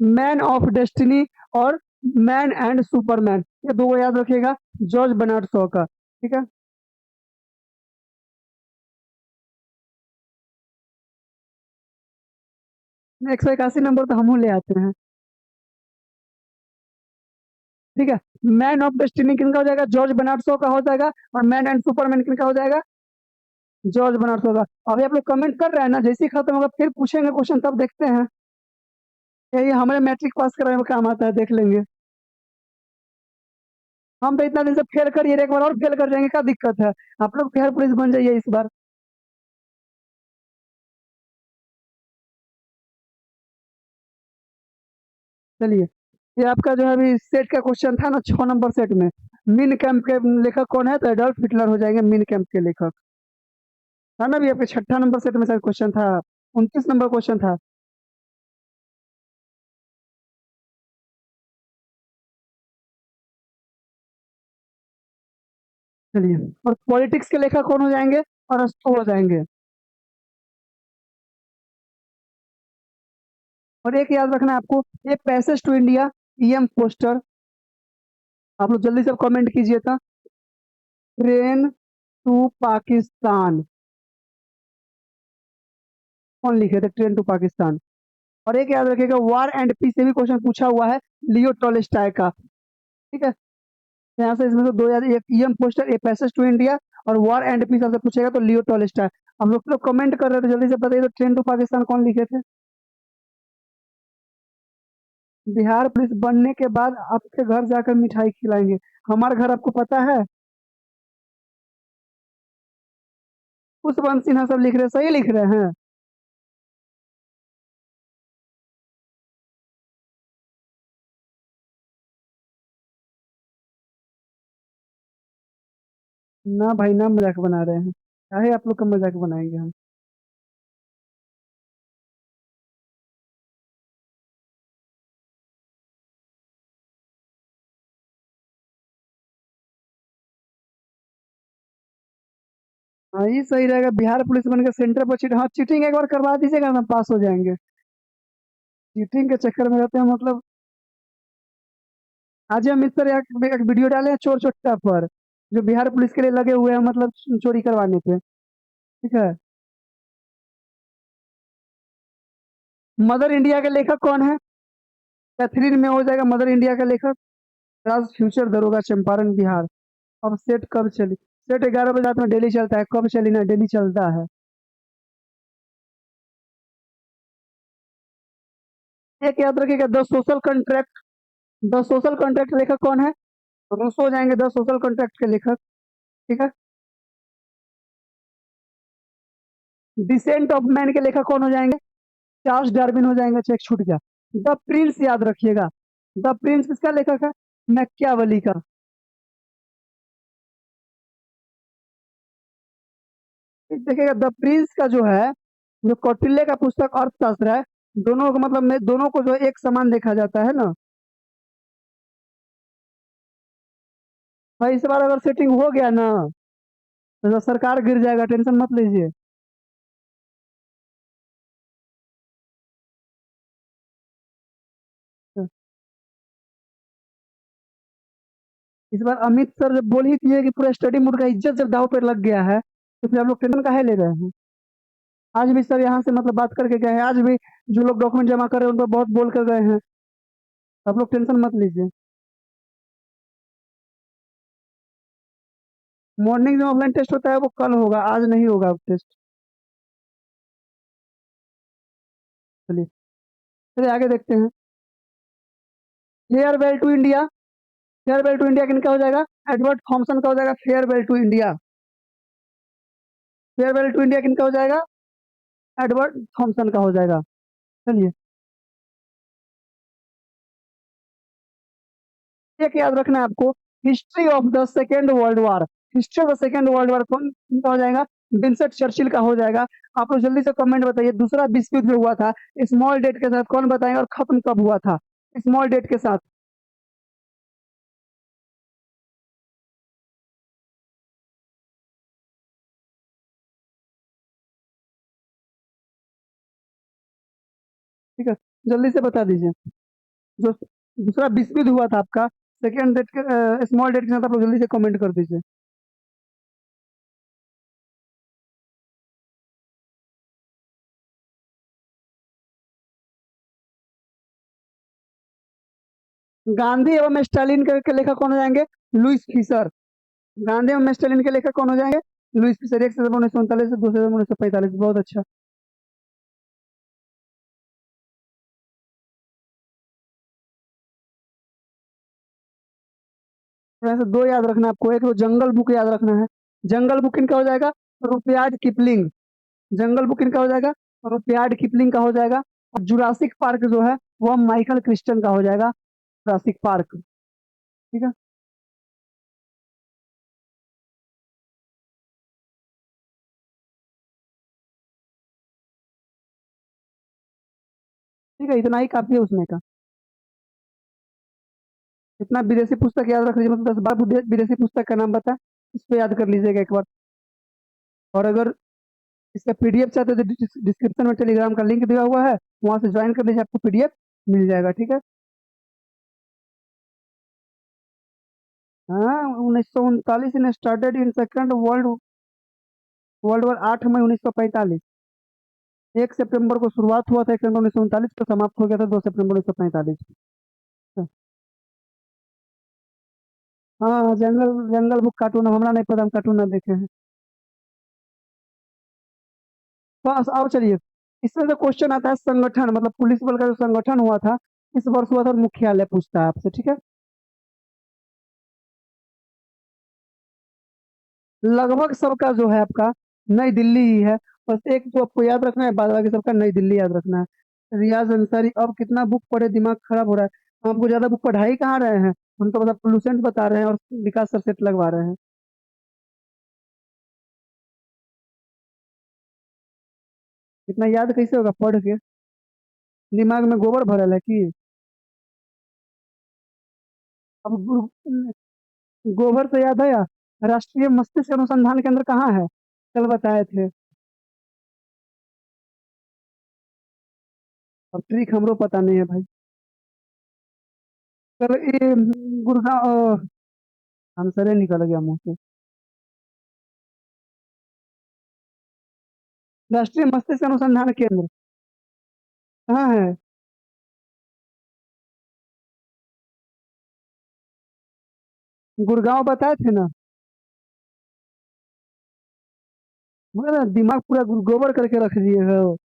मैन ऑफ डेस्टिनी और मैन एंड सुपरमैन, ये दो याद रखिएगा, जॉर्ज बर्नार्ड शो का, ठीक है। 181 नंबर तो हम ले आते हैं, ठीक है। मैन ऑफ डेस्टिनी किनका हो जाएगा, जॉर्ज बर्नार्ड शो का हो जाएगा, और मैन एंड सुपरमैन किनका हो जाएगा, जॉर्ज बर्नार्ड शो का। अभी आप लोग कमेंट कर रहे हैं ना, जैसे ही खत्म होगा फिर पूछेंगे क्वेश्चन, तब देखते हैं। यही हमारे मैट्रिक पास कराने में काम आता है, देख लेंगे। हम तो इतना दिन से फेल करिए, एक बार और फेल कर जाएंगे, क्या दिक्कत है। आप लोग बिहार पुलिस बन जाइए इस बार। चलिए, ये आपका जो है अभी सेट का क्वेश्चन था ना, 6 नंबर सेट में, मीन कैंप के लेखक कौन है, तो एडोल्फ हिटलर हो जाएंगे मीन कैंप के लेखक। था ना, भी आपके 6 नंबर सेट में सर क्वेश्चन था, 29 नंबर क्वेश्चन था। चलिए, और पॉलिटिक्स के लेखक कौन हो जाएंगे, अरस्तु हो जाएंगे। और एक याद रखना है आपको, ये passage to India, E M Forster, आप लोग जल्दी से कमेंट कीजिए था। ट्रेन टू पाकिस्तान, कौन लिखे थे ट्रेन टू पाकिस्तान। और एक याद रखिएगा, वार एंड पीस से भी क्वेश्चन पूछा हुआ है, लियो टॉलस्टॉय का, ठीक है। तो यहाँ से इसमें से दो याद, एक E M Forster, a passage to India, और वार एंड पीस आपसे पूछेगा तो लियो टॉलस्टॉय। हम लोग कमेंट कर रहे थे, जल्दी से बताइए तो ट्रेन टू पाकिस्तान कौन लिखे थे। बिहार पुलिस बनने के बाद आपके घर जाकर मिठाई खिलाएंगे, हमारे घर आपको पता है। खुशवंत सिन्हा सब लिख रहे हैं, सही लिख रहे हैं। ना भाई, ना मजाक बना रहे हैं, चाहे आप लोग का मजाक बनाएंगे हम। हाँ, ये सही रहेगा, बिहार पुलिस बन के सेंटर पर चीट, हाँ चीटिंग एक बार करवा दीजिएगा ना, पास हो जाएंगे। चीटिंग के चक्कर में रहते हैं मतलब। आज हम इस तरह एक वीडियो डाले हैं चोर चोट्टा पर, जो बिहार पुलिस के लिए लगे हुए हैं, मतलब चोरी करवाने पे, ठीक है। मदर इंडिया के लेखक कौन है, कैथरीन में हो जाएगा मदर इंडिया का लेखक। राज फ्यूचर दरोगा, चंपारण बिहार। अब सेट कब चली, सेट 11 बजे रात में डेली चलता है, कब चली ना, डेली चलता है। एक याद रखिएगा, the social contract, the social contract लेखक कौन है, रूसो हो जाएंगे द सोशल कॉन्ट्रैक्ट के लेखक, ठीक है। डिसेंट ऑफ मैन के लेखक कौन हो जाएंगे, चार्ल्स डार्विन हो जाएंगे, चेक छूट गया। द प्रिंस याद रखिएगा, द प्रिंस किसका लेखक है, मैकियावेली का। देखिएगा, द प्रिंस का जो है, जो कौटिल्य का पुस्तक अर्थशास्त्र है, दोनों को मतलब में दोनों को जो है एक समान देखा जाता है ना। भाई इस बार अगर सेटिंग हो गया ना, तो सरकार गिर जाएगा, टेंशन मत लीजिए। इस बार अमित सर जब बोल ही दिए कि पूरा स्टडी मूड का इज्जत जब दाव पे लग गया है, तो फिर हम लोग टेंशन काहे ले रहे हैं। आज भी सर यहाँ से मतलब बात करके गए हैं, आज भी जो लोग डॉक्यूमेंट जमा कर रहे हैं उन पर बहुत बोल कर गए हैं। आप लोग टेंशन मत लीजिए। मॉर्निंग में ऑफलाइन टेस्ट होता है वो कल होगा, आज नहीं होगा टेस्ट। चलिए, चलिए आगे देखते हैं। Farewell to India, farewell to India किनका हो जाएगा? एडवर्ड थॉमसन का हो जाएगा farewell to India. Farewell to India किनका हो जाएगा? एडवर्ड थॉमसन का हो जाएगा। चलिए, एक याद रखना है आपको, history of the second world war. History of the second world war कौन किनका हो जाएगा? विंस्टन चर्चिल का हो जाएगा। आप लोग जल्दी से कमेंट बताइए, दूसरा विश्व युद्ध जो हुआ था स्मॉल डेट के साथ, कौन बताएगा और खत्म कब हुआ था स्मॉल डेट के साथ? ठीक है, जल्दी से बता दीजिए। जो दूसरा विश्व युद्ध हुआ था आपका सेकेंड डेट के स्मॉल डेट के साथ, आप लोग जल्दी से कमेंट कर दीजिए। गांधी एवं स्टालिन के लेखक कौन हो जाएंगे? Louis Fisher. गांधी एवं स्टालिन के लेखक कौन हो जाएंगे? Louis Fisher. 1 सितंबर 1939 से 2 सितंबर 1945। बहुत अच्छा। वैसे दो याद रखना है आपको, एक तो जंगल बुक याद रखना है। जंगल बुक इनका हो जाएगा रुपयार्ड किपलिंग। जंगल बुक इनका हो जाएगा रुपयार्ड किपलिंग का हो जाएगा। और जुरासिक पार्क जो है वो माइकल क्रिस्टन का हो जाएगा, जुरासिक पार्क। ठीक है। ठीक है, इतना ही काफी है उसमें का। इतना विदेशी पुस्तक याद रख लीजिए, मतलब 10 12 विदेशी पुस्तक का नाम बता, इसको याद कर लीजिएगा एक बार। और अगर इसका पीडीएफ चाहते हो तो डिस्क्रिप्शन में टेलीग्राम का लिंक दिया हुआ है, वहां से ज्वाइन कर लीजिए, आपको पीडीएफ मिल जाएगा। ठीक है। हाँ, 1939 in started in second world world war 8 मई 1945। 1 सितंबर को शुरुआत हुआ था, 1 सितंबर 1939 को समाप्त हो गया था 2 सितंबर 1945। हाँ, जंगल जंगल बुक कार्टून हमारा नहीं पता, हम कार्टून ना देखे हैं। बस आओ चलिए, इसमें से क्वेश्चन आता है संगठन, मतलब पुलिस बल का जो संगठन हुआ था इस वर्ष हुआ था, और मुख्यालय पूछता है आपसे। ठीक है। लगभग सबका जो है आपका नई दिल्ली ही है। बस एक जो आपको याद रखना है, बाद बाकी सबका नई दिल्ली याद रखना है। रियाज अंसारी, अब कितना बुक पढ़े, दिमाग खराब हो रहा है। हम आपको ज्यादा बुक पढ़ाई कहाँ रहे हैं, हम तो बस प्लूसेंट बता रहे हैं और विकास सर सेट लगवा रहे हैं। इतना याद कैसे होगा पढ़ के? दिमाग में गोबर भरल है कि? अब गोबर से याद है, राष्ट्रीय मस्तिष्क अनुसंधान केंद्र कहाँ है? कल बताए थे। अब ट्रिक हमरो पता नहीं है भाई। कल ये गुड़गांव, आंसर निकल गया मुंह से। राष्ट्रीय मस्तिष्क अनुसंधान केंद्र कहाँ है? गुड़गांव बताए थे ना। मगर ना दिमाग पूरा गोबर करके रख दिए हो।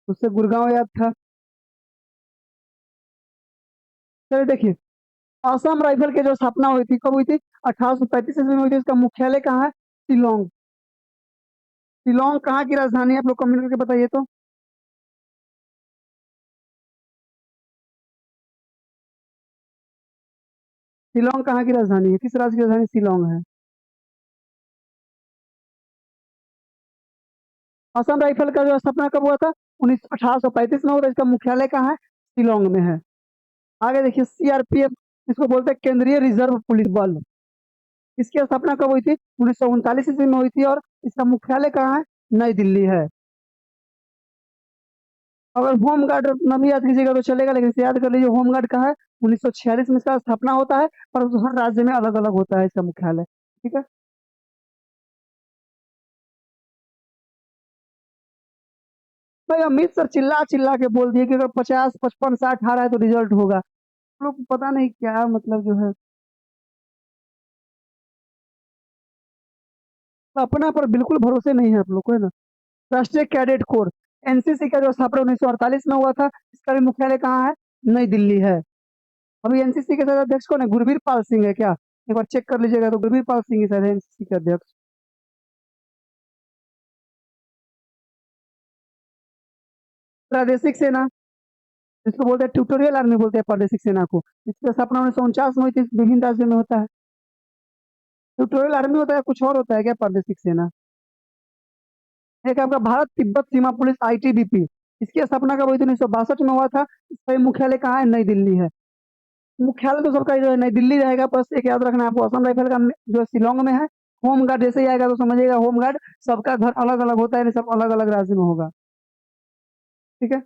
उससे गुड़गांव याद था। चलिए देखिए, असम राइफल की जो स्थापना हुई थी कब हुई थी? 1835 ईस्वी में हुई थी। इसका मुख्यालय कहाँ है? शिलोंग। शिलोंग कहाँ की राजधानी है? आप लोग कमेंट करके बताइए तो। शिलोंग कहाँ की राजधानी है? किस राज्य की राजधानी शिलोंग है? असम राइफल का जो स्थापना कब हुआ था? 1835 में हुआ था। इसका मुख्यालय कहाँ है? शिलोंग में है। आगे देखिए, सीआरपीएफ, इसको बोलते हैं केंद्रीय रिजर्व पुलिस बल। इसकी स्थापना कब हुई थी? 1939 ईस्वी में हुई थी। और इसका मुख्यालय कहाँ है? नई दिल्ली है। अगर होम गार्ड न भी याद कीजिएगा तो चलेगा, लेकिन इसे याद कर लीजिए, होम गार्ड कहाँ है? 1946 में इसका स्थापना होता है, पर हर राज्य में अलग अलग होता है इसका मुख्यालय। ठीक है। भाई अमित सर चिल्ला चिल्ला के बोल दिए कि अगर 50 55 60 आ रहा है तो रिजल्ट होगा। हम लोग को पता नहीं क्या मतलब जो है, अपना पर बिल्कुल भरोसे नहीं है आप लोग को, है ना। राष्ट्रीय कैडेट कोर, एनसीसी का जो स्थापना 1948 में हुआ था, इसका भी मुख्यालय कहाँ है? नई दिल्ली है। अभी एनसीसी के शायद अध्यक्ष कौन है, गुरवीर पाल सिंह है क्या? एक बार चेक कर लीजिएगा, तो गुरवीर पाल सिंह ही शायद एनसीसी के अध्यक्ष। प्रादेशिक सेना, इसको बोलते हैं ट्यूटोरियल आर्मी, बोलते हैं प्रादेशिक सेना को। इसकी स्थापना 1949 में हुई थी, विभिन्न राज्यों में होता है। ट्यूटोरियल आर्मी होता है, कुछ और होता है क्या प्रादेशिक सेना? एक आपका भारत तिब्बत सीमा पुलिस आईटीबीपी, इसकी स्थापना कब हुई थी? 1962 में हुआ था। इसका मुख्यालय कहाँ है? नई दिल्ली है। मुख्यालय तो सबका जो है नई दिल्ली रहेगा, बस एक याद रखना है आपको, असम राइफल का जो है शिलोंग में है। होम गार्ड जैसे ही आएगा तो समझिएगा होम गार्ड सबका घर अलग अलग होता है, सब अलग अलग राज्य में होगा। ठीक है।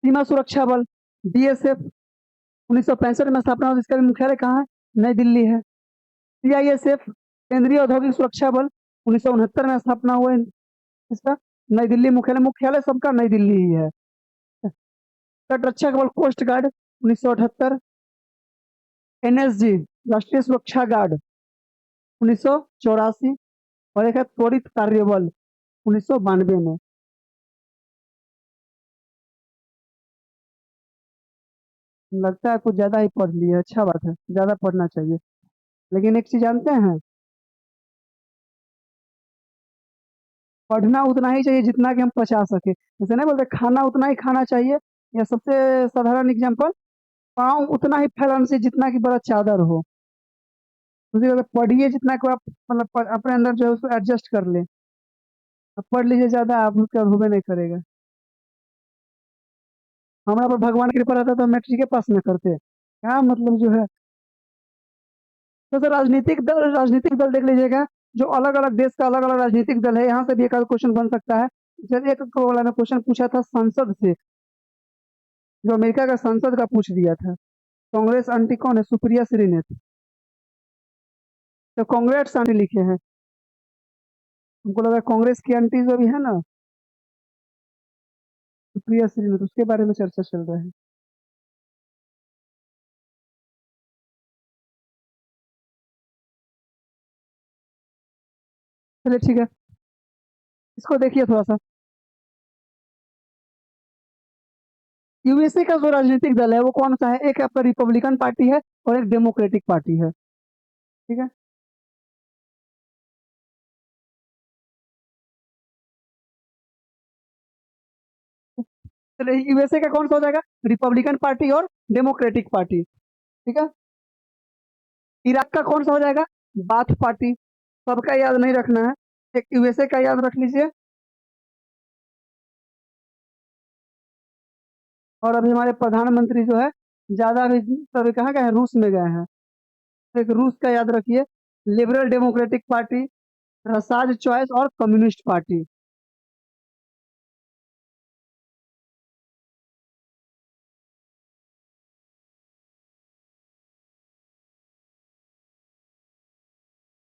सीमा सुरक्षा बल, बीएसएफ, 1965 में स्थापना हुई, इसका भी मुख्यालय कहाँ है? नई दिल्ली है। सीआईएसएफ, केंद्रीय औद्योगिक सुरक्षा बल, 1969 में स्थापना हुआ है इसका। नई दिल्ली मुख्यालय, मुख्यालय सबका नई दिल्ली ही है। तटरक्षक बल कोस्ट गार्ड, 1978। एनएसजी, राष्ट्रीय सुरक्षा गार्ड, 1984। और एक है त्वरित कार्य बल, 1992 में। लगता है कुछ ज्यादा ही पढ़ लिए, अच्छा बात है, ज्यादा पढ़ना चाहिए। लेकिन एक चीज जानते हैं, पढ़ना उतना ही चाहिए जितना कि हम पचा सके। जैसे नहीं बोलते खाना उतना ही खाना चाहिए, या सबसे साधारण एग्जांपल, पाँव उतना ही फैलाना चाहिए जितना कि बड़ा चादर हो। उसी तरह पढ़िए जितना कि आप मतलब अपने अंदर जो है उसको एडजस्ट कर ले। अब पढ़ लीजिए ज्यादा, आप उसका होबे नहीं करेगा। हमारा पर भगवान की कृपा रहता तो हम मैट्रिक के पास न करते, क्या मतलब जो है। तो सर राजनीतिक दल देख लीजिएगा, जो अलग अलग देश का अलग अलग राजनीतिक दल है, यहाँ से भी एक क्वेश्चन बन सकता है। जैसे एक को वाला ने क्वेश्चन पूछा था संसद से, जो अमेरिका का संसद का पूछ दिया था। कांग्रेस आंटी कौन है? सुप्रिया श्रीनेत। तो कांग्रेस आंटी लिखे हैं, हमको लगा कांग्रेस की आंटी जो भी है ना, सुप्रिया श्रीनेत, उसके बारे में चर्चा चल रहा है। चलिए ठीक है, इसको देखिए थोड़ा सा। यूएसए का जो राजनीतिक दल है वो कौन सा है? एक आपका रिपब्लिकन पार्टी है और एक डेमोक्रेटिक पार्टी है। ठीक है। चलिए यूएसए का कौन सा हो जाएगा? रिपब्लिकन पार्टी और डेमोक्रेटिक पार्टी। ठीक है। इराक का कौन सा हो जाएगा? Bath party. सबका याद नहीं रखना है, एक यूएसए का याद रख लीजिए। और अभी हमारे प्रधानमंत्री जो है ज्यादा अभी सभी कहाँ गए हैं? रूस में गए हैं। एक रूस का याद रखिए, लिबरल डेमोक्रेटिक पार्टी, रसाज चॉइस और कम्युनिस्ट पार्टी।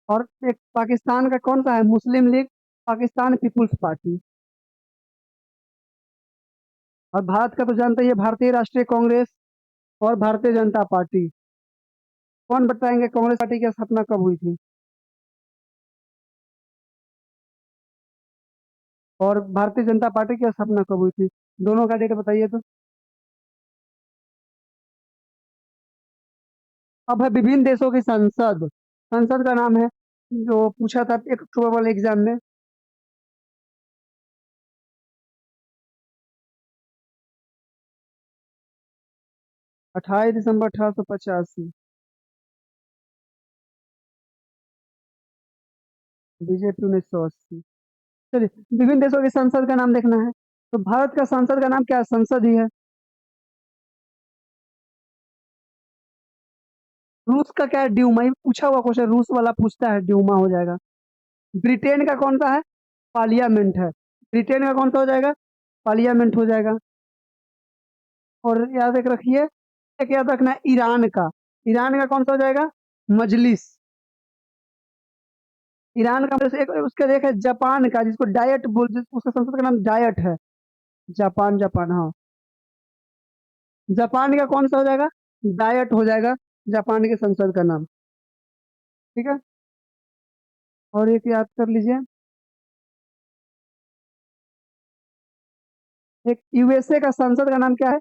और एक पाकिस्तान का कौन सा है? मुस्लिम लीग, पाकिस्तान पीपुल्स पार्टी। और भारत का तो जानते ही है, भारतीय राष्ट्रीय कांग्रेस और भारतीय जनता पार्टी। कौन बताएंगे कांग्रेस पार्टी की स्थापना कब हुई थी? और भारतीय जनता पार्टी की स्थापना कब हुई थी? दोनों का डेट बताइए तो। अब है विभिन्न देशों की संसद, संसद का नाम है, जो पूछा था एक अक्टूबर वाले एग्जाम में। 28 दिसंबर 1885। बीजेपी 1980। चलिए, विभिन्न देशों की संसद का नाम देखना है, तो भारत का संसद का नाम क्या है? संसद ही है। रूस का क्या है? ड्यूमा, ये पूछा हुआ क्वेश्चन रूस वाला पूछता है, ड्यूमा हो जाएगा। ब्रिटेन का कौन सा है? पार्लियामेंट है। ब्रिटेन का कौन सा हो जाएगा? पार्लियामेंट हो जाएगा। और याद एक रखिए, एक याद रखना है ईरान का, ईरान का कौन सा हो जाएगा? मजलिस। ईरान का मतलब एक उसका एक है जापान का, जिसको डायट बोल, उसका संसद का नाम डायट है। जापान, जापान, हाँ। जापान का कौन सा हो जाएगा? डायट हो जाएगा जापान के संसद का नाम। ठीक है। और एक याद कर लीजिए, एक यूएसए का संसद का नाम क्या है?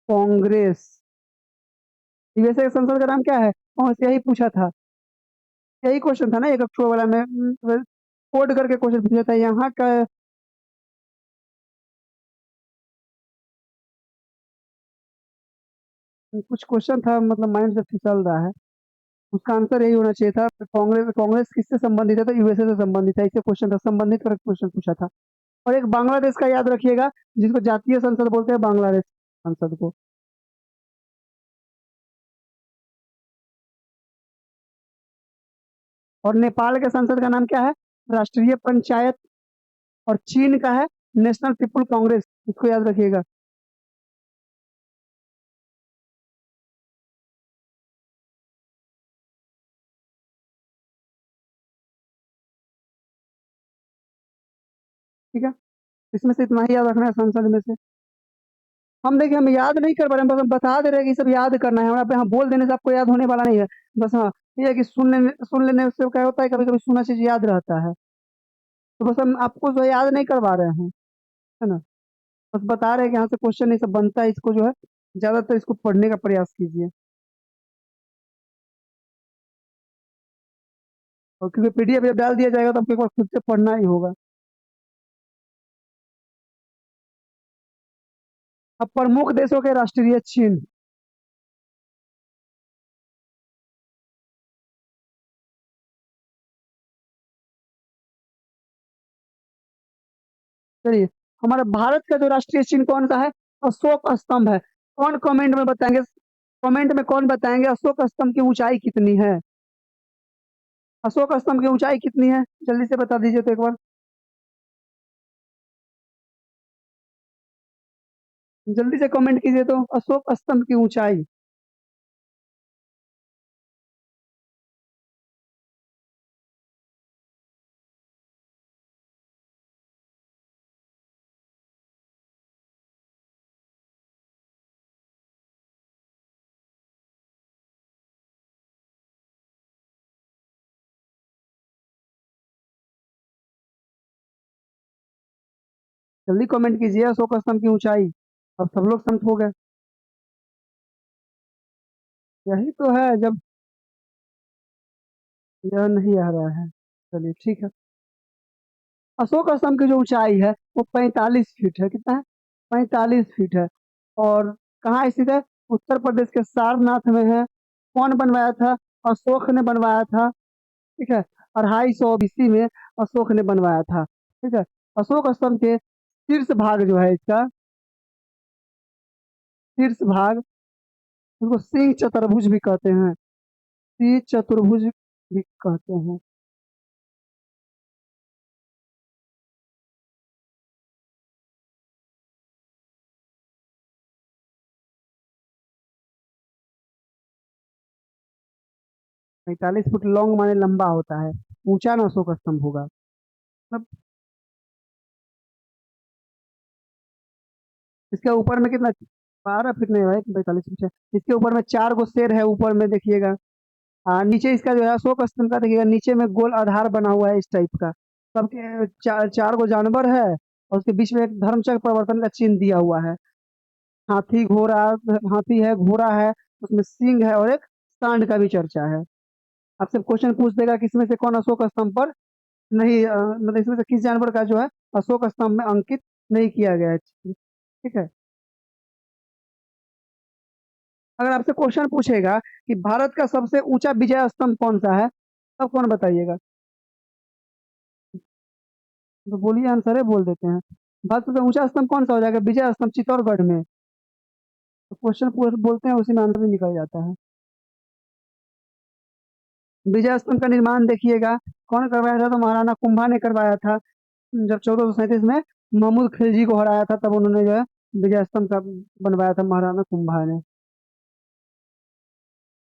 कांग्रेस। यूएसए के संसद का नाम क्या है? कांग्रेस। यही पूछा था, यही क्वेश्चन था ना एक अक्षर वाला में, कोड करके क्वेश्चन पूछा था यहाँ का। कुछ क्वेश्चन था, मतलब माइंड से फिसल रहा है। उसका आंसर यही होना चाहिए था। कांग्रेस, कांग्रेस किससे संबंधित है? तो यूएसए से संबंधित है, इससे क्वेश्चन था, संबंधित पर क्वेश्चन पूछा था। और एक बांग्लादेश का याद रखिएगा, जिसको जातीय संसद बोलते हैं, बांग्लादेश संसद को। और नेपाल के संसद का नाम क्या है? राष्ट्रीय पंचायत। और चीन का है नेशनल पीपुल कांग्रेस, इसको याद रखिएगा। ठीक है, इसमें से इतना ही याद रखना है संसद में से। हम देखिए, हम याद नहीं कर पा रहे हैं, बस हम बता दे रहे हैं कि सब याद करना है। यहाँ पे हम बोल देने से आपको याद होने वाला नहीं है। बस हाँ, ये है कि सुन लेने से क्या होता है, कभी कभी सुना चीज याद रहता है। तो बस हम आपको जो है याद नहीं करवा रहे हैं, है ना। बस बता रहे हैं कि यहाँ से क्वेश्चन ये सब बनता है, इसको जो है ज्यादातर इसको पढ़ने का प्रयास कीजिए। और क्योंकि पीडीएफ जब डाल दिया जाएगा तो आपको एक बार खुद से पढ़ना ही होगा। अब प्रमुख देशों के राष्ट्रीय चिन्ह। चलिए, हमारा भारत का जो राष्ट्रीय चिन्ह कौन सा है? अशोक स्तंभ है। कौन कमेंट में बताएंगे? कमेंट में कौन बताएंगे अशोक स्तंभ की ऊंचाई कितनी है? अशोक स्तंभ की ऊंचाई कितनी है? जल्दी से बता दीजिए तो एक बार, जल्दी से कमेंट कीजिए तो। अशोक स्तंभ की ऊंचाई। जल्दी कमेंट कीजिए अशोक स्तंभ की ऊंचाई। अब सब लोग संत हो गए। यही तो है जब, यह नहीं आ रहा है। चलिए ठीक है। अशोक स्तंभ की जो ऊंचाई है वो 45 फीट है। कितना है? 45 फीट है। और कहाँ स्थित है? उत्तर प्रदेश के सारनाथ में है। कौन बनवाया था? अशोक ने बनवाया था। ठीक है, 250 BC में अशोक ने बनवाया था। ठीक है। अशोक स्तंभ के शीर्ष भाग जो है इसका, शीर्ष भाग, उसको सिंह चतुर्भुज भी कहते हैं। सिंह चतुर्भुज भी कहते हैं। 45 फुट लॉन्ग माने लंबा होता है, ऊंचा ना अशोक स्तंभ होगा। मतलब इसके ऊपर में कितना? 12 फीट नहीं भाई, 45 फीट है। इसके ऊपर में 4 गो शेर है, ऊपर में देखिएगा। हाँ, नीचे इसका जो है अशोक स्तंभ का देखिएगा, नीचे में गोल आधार बना हुआ है इस टाइप का। सबके 4 गो जानवर है, और उसके बीच में एक धर्मचक्र प्रवर्तन का चिन्ह दिया हुआ है। हाथी घोड़ा, हाथी है, घोड़ा है, उसमें सिंह है, और एक सांड का भी चर्चा है। आपसे क्वेश्चन पूछ देगा कि इसमें से कौन अशोक स्तंभ पर नहीं, मतलब इसमें से किस जानवर का जो है अशोक स्तंभ में अंकित नहीं किया गया है। ठीक है। अगर आपसे क्वेश्चन पूछेगा कि भारत का सबसे ऊंचा विजय स्तंभ कौन सा है, तब कौन बताइएगा? तो बोलिए, आंसर है, बोल देते हैं। भारत का सबसे ऊंचा स्तंभ कौन सा हो जाएगा? विजय स्तंभ, चित्तौड़गढ़ में। तो क्वेश्चन बोलते हैं, उसी में आंसर भी निकल जाता है। विजय स्तंभ का निर्माण देखिएगा, कौन करवाया था? तो महाराणा कुंभा ने करवाया था। जब 1437 में महमूद खिलजी को हराया था, तब उन्होंने जो है विजय स्तंभ का बनवाया था, महाराणा कुंभा ने।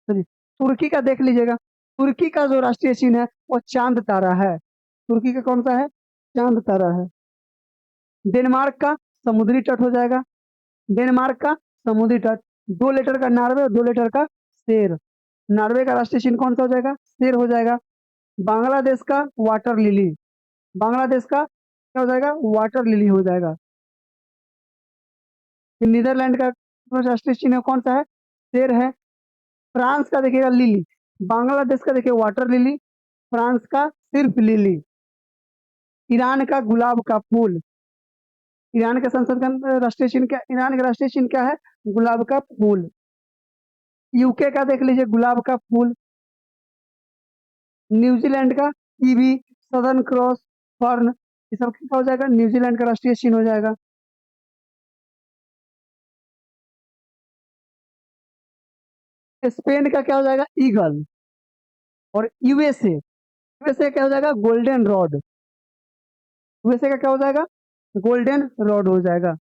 चलिए, तुर्की का देख लीजिएगा। तुर्की का जो राष्ट्रीय चिन्ह है वो चांद तारा है। तुर्की का कौन सा है? चांद तारा है। डेनमार्क का समुद्री तट हो जाएगा। डेनमार्क का समुद्री तट। 2 लीटर का नॉर्वे और 2 लीटर का शेर। नॉर्वे का राष्ट्रीय चिन्ह कौन सा हो जाएगा? शेर हो जाएगा। बांग्लादेश का वाटर लिली, बांग्लादेश का क्या हो जाएगा, वाटर लिली हो जाएगा। फिर नीदरलैंड का राष्ट्रीय चिन्ह कौन सा है, शेर है। फ्रांस का देखिएगा लिली, बांग्लादेश का देखिए वाटर लिली, फ्रांस का सिर्फ लिली। ईरान का गुलाब का फूल, ईरान के संसद का राष्ट्रीय चिन्ह क्या, ईरान का राष्ट्रीय चिन्ह क्या है, गुलाब का फूल। यूके का देख लीजिए गुलाब का फूल। न्यूजीलैंड का कीवी, सदर्न क्रॉस, फर्न, ये सब क्या हो जाएगा, न्यूजीलैंड का राष्ट्रीय चिन्ह हो जाएगा। स्पेन का क्या हो जाएगा, ईगल। और यूएसए, यूएसए क्या हो जाएगा, गोल्डन रॉड। यूएसए का क्या हो जाएगा, गोल्डन रॉड हो जाएगा।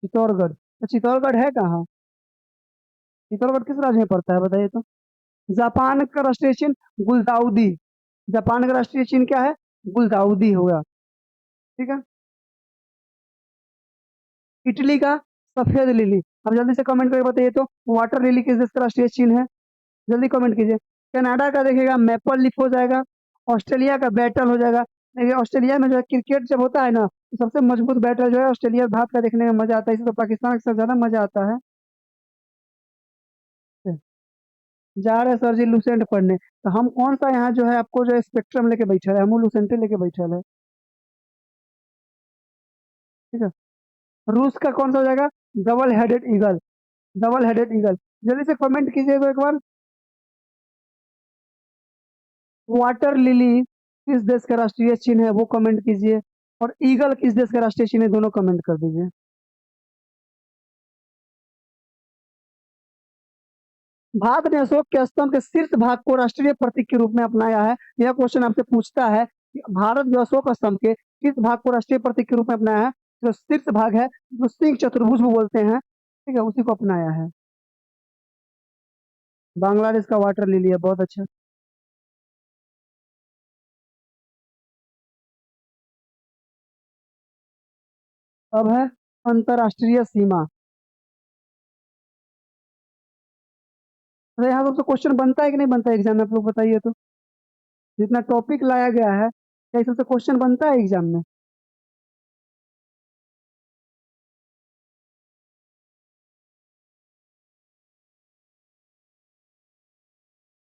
चित्तौड़गढ़, तो चित्तौड़गढ़ है कहाँ, चित्तौड़गढ़ किस राज्य में पड़ता है बताइए तो। जापान का राष्ट्रीय चिन्ह गुलदाउदी, जापान का राष्ट्रीय चिन्ह क्या है, गुलदाउदी होगा। ठीक है। इटली का सफेद लिली, अब जल्दी से कमेंट करके बताइए तो वाटर लिली किस देश का राष्ट्रीय चिन्ह है, जल्दी कमेंट कीजिए। कनाडा का देखिएगा मैपल लीफ हो जाएगा। ऑस्ट्रेलिया का बैटल हो जाएगा। देखिए ऑस्ट्रेलिया में जो है क्रिकेट जब होता है ना, तो सबसे मजबूत बैटल जो है ऑस्ट्रेलिया और भारत का देखने में मजा आता है, इसे तो पाकिस्तान के साथ ज्यादा मजा आता है। जा रहे हैं सर जी लुसेंट पढ़ने, तो हम कौन सा यहाँ जो है आपको जो है स्पेक्ट्रम लेके बैठे है, हम लुसेंटे लेके बैठे है। ठीक है। रूस का कौन सा हो जाएगा, double headed eagle, double headed eagle. जल्दी से कमेंट कीजिए तो एक बार। वाटर लिली किस देश का राष्ट्रीय चिन्ह है वो कमेंट कीजिए, और ईगल किस देश का राष्ट्रीय चिन्ह है दोनों कमेंट कर दीजिए। भारत ने अशोक के स्तंभ के शीर्ष भाग को राष्ट्रीय प्रतीक के रूप में अपनाया है। यह क्वेश्चन आपसे पूछता है कि भारत जो अशोक स्तंभ के किस भाग को राष्ट्रीय प्रतीक के रूप में अपनाया है, जो शीर्ष भाग है, जो सिंह चतुर्भुज भी बोलते हैं, ठीक है, उसी को अपनाया है। बांग्लादेश का वाटर लिली है, बहुत अच्छा। अब है अंतरराष्ट्रीय सीमा। अरे यहाँ सबसे क्वेश्चन बनता है कि नहीं बनता है एग्जाम में, आप लोग बताइए तो। जितना टॉपिक लाया गया है, क्या इसमें से क्वेश्चन बनता है एग्जाम में।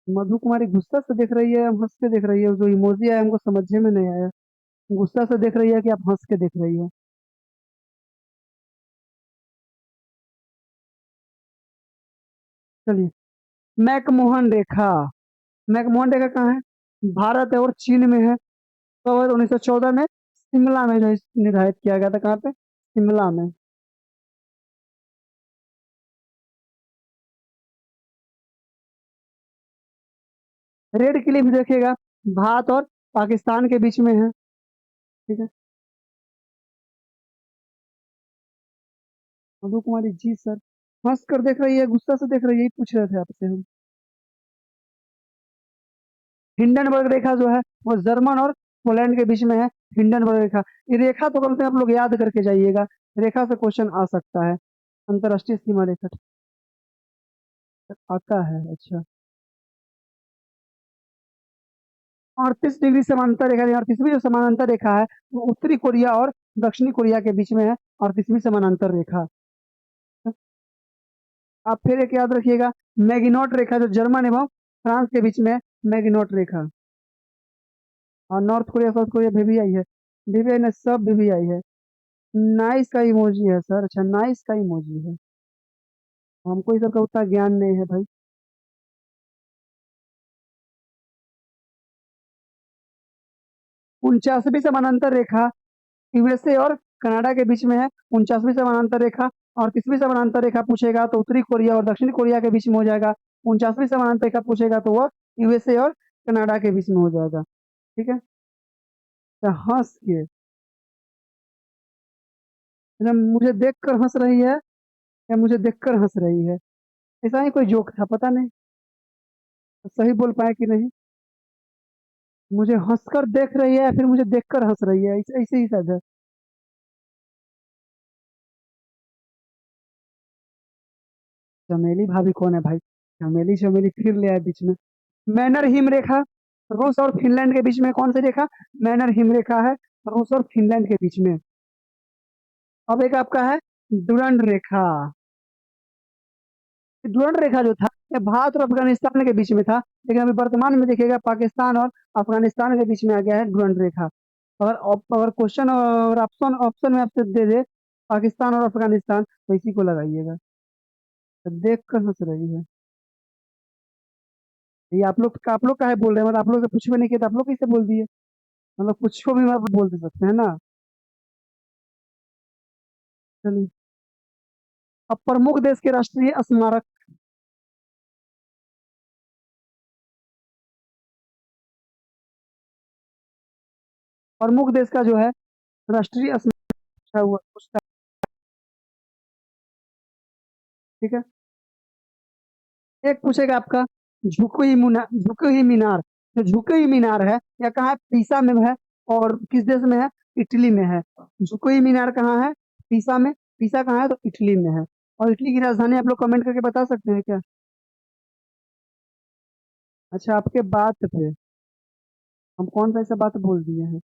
मधु कुमारी गुस्सा से देख रही है, हंस के देख रही है, जो इमोजी है हमको समझने में नहीं आया। गुस्सा से देख रही है कि आप हंस के देख रही है। चलिए। मैकमोहन रेखा, मैकमोहन रेखा कहाँ है, भारत है और चीन में है। तो 1914 में शिमला में जो है निर्धारित किया गया था, कहाँ पे, शिमला में। रेड क्लिफ देखिएगा, भारत और पाकिस्तान के बीच में है। ठीक है। मधु कुमारी जी सर, हंस कर देख रही है, गुस्सा से देख रही है, यही पूछ रहे थे आपसे हम। हिंडनबर्ग रेखा जो है वो जर्मन और पोलैंड के बीच में है, हिंडनबर्ग रेखा। ये रेखा तो कम से कम आप लोग याद करके जाइएगा, रेखा से क्वेश्चन आ सकता है। अंतरराष्ट्रीय सीमा रेखा आता है, अच्छा। 38 डिग्री समांतर रेखा, 38वीं जो समानांतर रेखा है वो उत्तरी कोरिया और दक्षिणी कोरिया के बीच में है, 38वीं समानांतर रेखा। आप फिर एक याद रखिएगा, मैगिनॉट रेखा जो जर्मन एवं फ्रांस के बीच में है, मैगिनॉट रेखा। और north Korea south Korea VVI है, VVI ने सब VVI है। नाइस का इमोजी है सर, अच्छा नाइस का इमोजी है, हमको इस सब का उतना ज्ञान नहीं है भाई। 49वीं समानांतर रेखा यूएसए और कनाडा के बीच में है, 49वीं समानांतर रेखा। और 30वीं समानांतर रेखा पूछेगा तो उत्तरी कोरिया और दक्षिणी कोरिया के बीच में हो जाएगा। 49वीं समानांतर रेखा पूछेगा तो वह यूएसए और कनाडा के बीच में हो जाएगा। ठीक है। तो हंस के, मतलब मुझे देखकर हंस रही है या मुझे देखकर हंस रही है, ऐसा ही कोई जोक था पता नहीं, तो सही बोल पाए कि नहीं। मुझे हंसकर देख रही है या फिर मुझे देखकर हंस रही है, ऐसे ही शायद है। चमेली भाभी कौन है भाई, चमेली चमेली फिर ले आए बीच में। मैनर हिम रेखा, रूस और फिनलैंड के बीच में कौन सी रेखा? मैनर हिम रेखा है, रूस और फिनलैंड के बीच में। अब एक आपका है डुरंड रेखा। डुरंड रेखा जो था, ये भारत और अफगानिस्तान के बीच में था, लेकिन अभी वर्तमान में देखिएगा पाकिस्तान और अफगानिस्तान के बीच में आ गया है डुरंड रेखा। अगर क्वेश्चन और ऑप्शन ऑप्शन में आपसे दे दे पाकिस्तान और अफगानिस्तान, तो इसी को लगाइएगा। तो देख कर हंस रही है ये। आप लोग काहे बोल रहे हैं? मतलब आप लोग से कुछ भी नहीं किया तो आप लोग कैसे बोल दिए? मतलब कुछ को भी आप बोल दे सकते हैं ना। चलिए, अब प्रमुख देश के राष्ट्रीय स्मारक। प्रमुख देश का जो है राष्ट्रीय स्मारक पूछा हुआ पूछता है, ठीक है। एक पूछेगा आपका झुकी हुई मीनार। जो झुकी हुई मीनार है या कहाँ है? पीसा में है। और किस देश में है? इटली में है। झुकी हुई मीनार कहाँ है? पीसा में। पीसा कहाँ है? तो इटली में है। और इटली की राजधानी आप लोग कमेंट करके बता सकते हैं क्या? अच्छा, आपके बात पे हम कौन सा ऐसा बात बोल दिए हैं?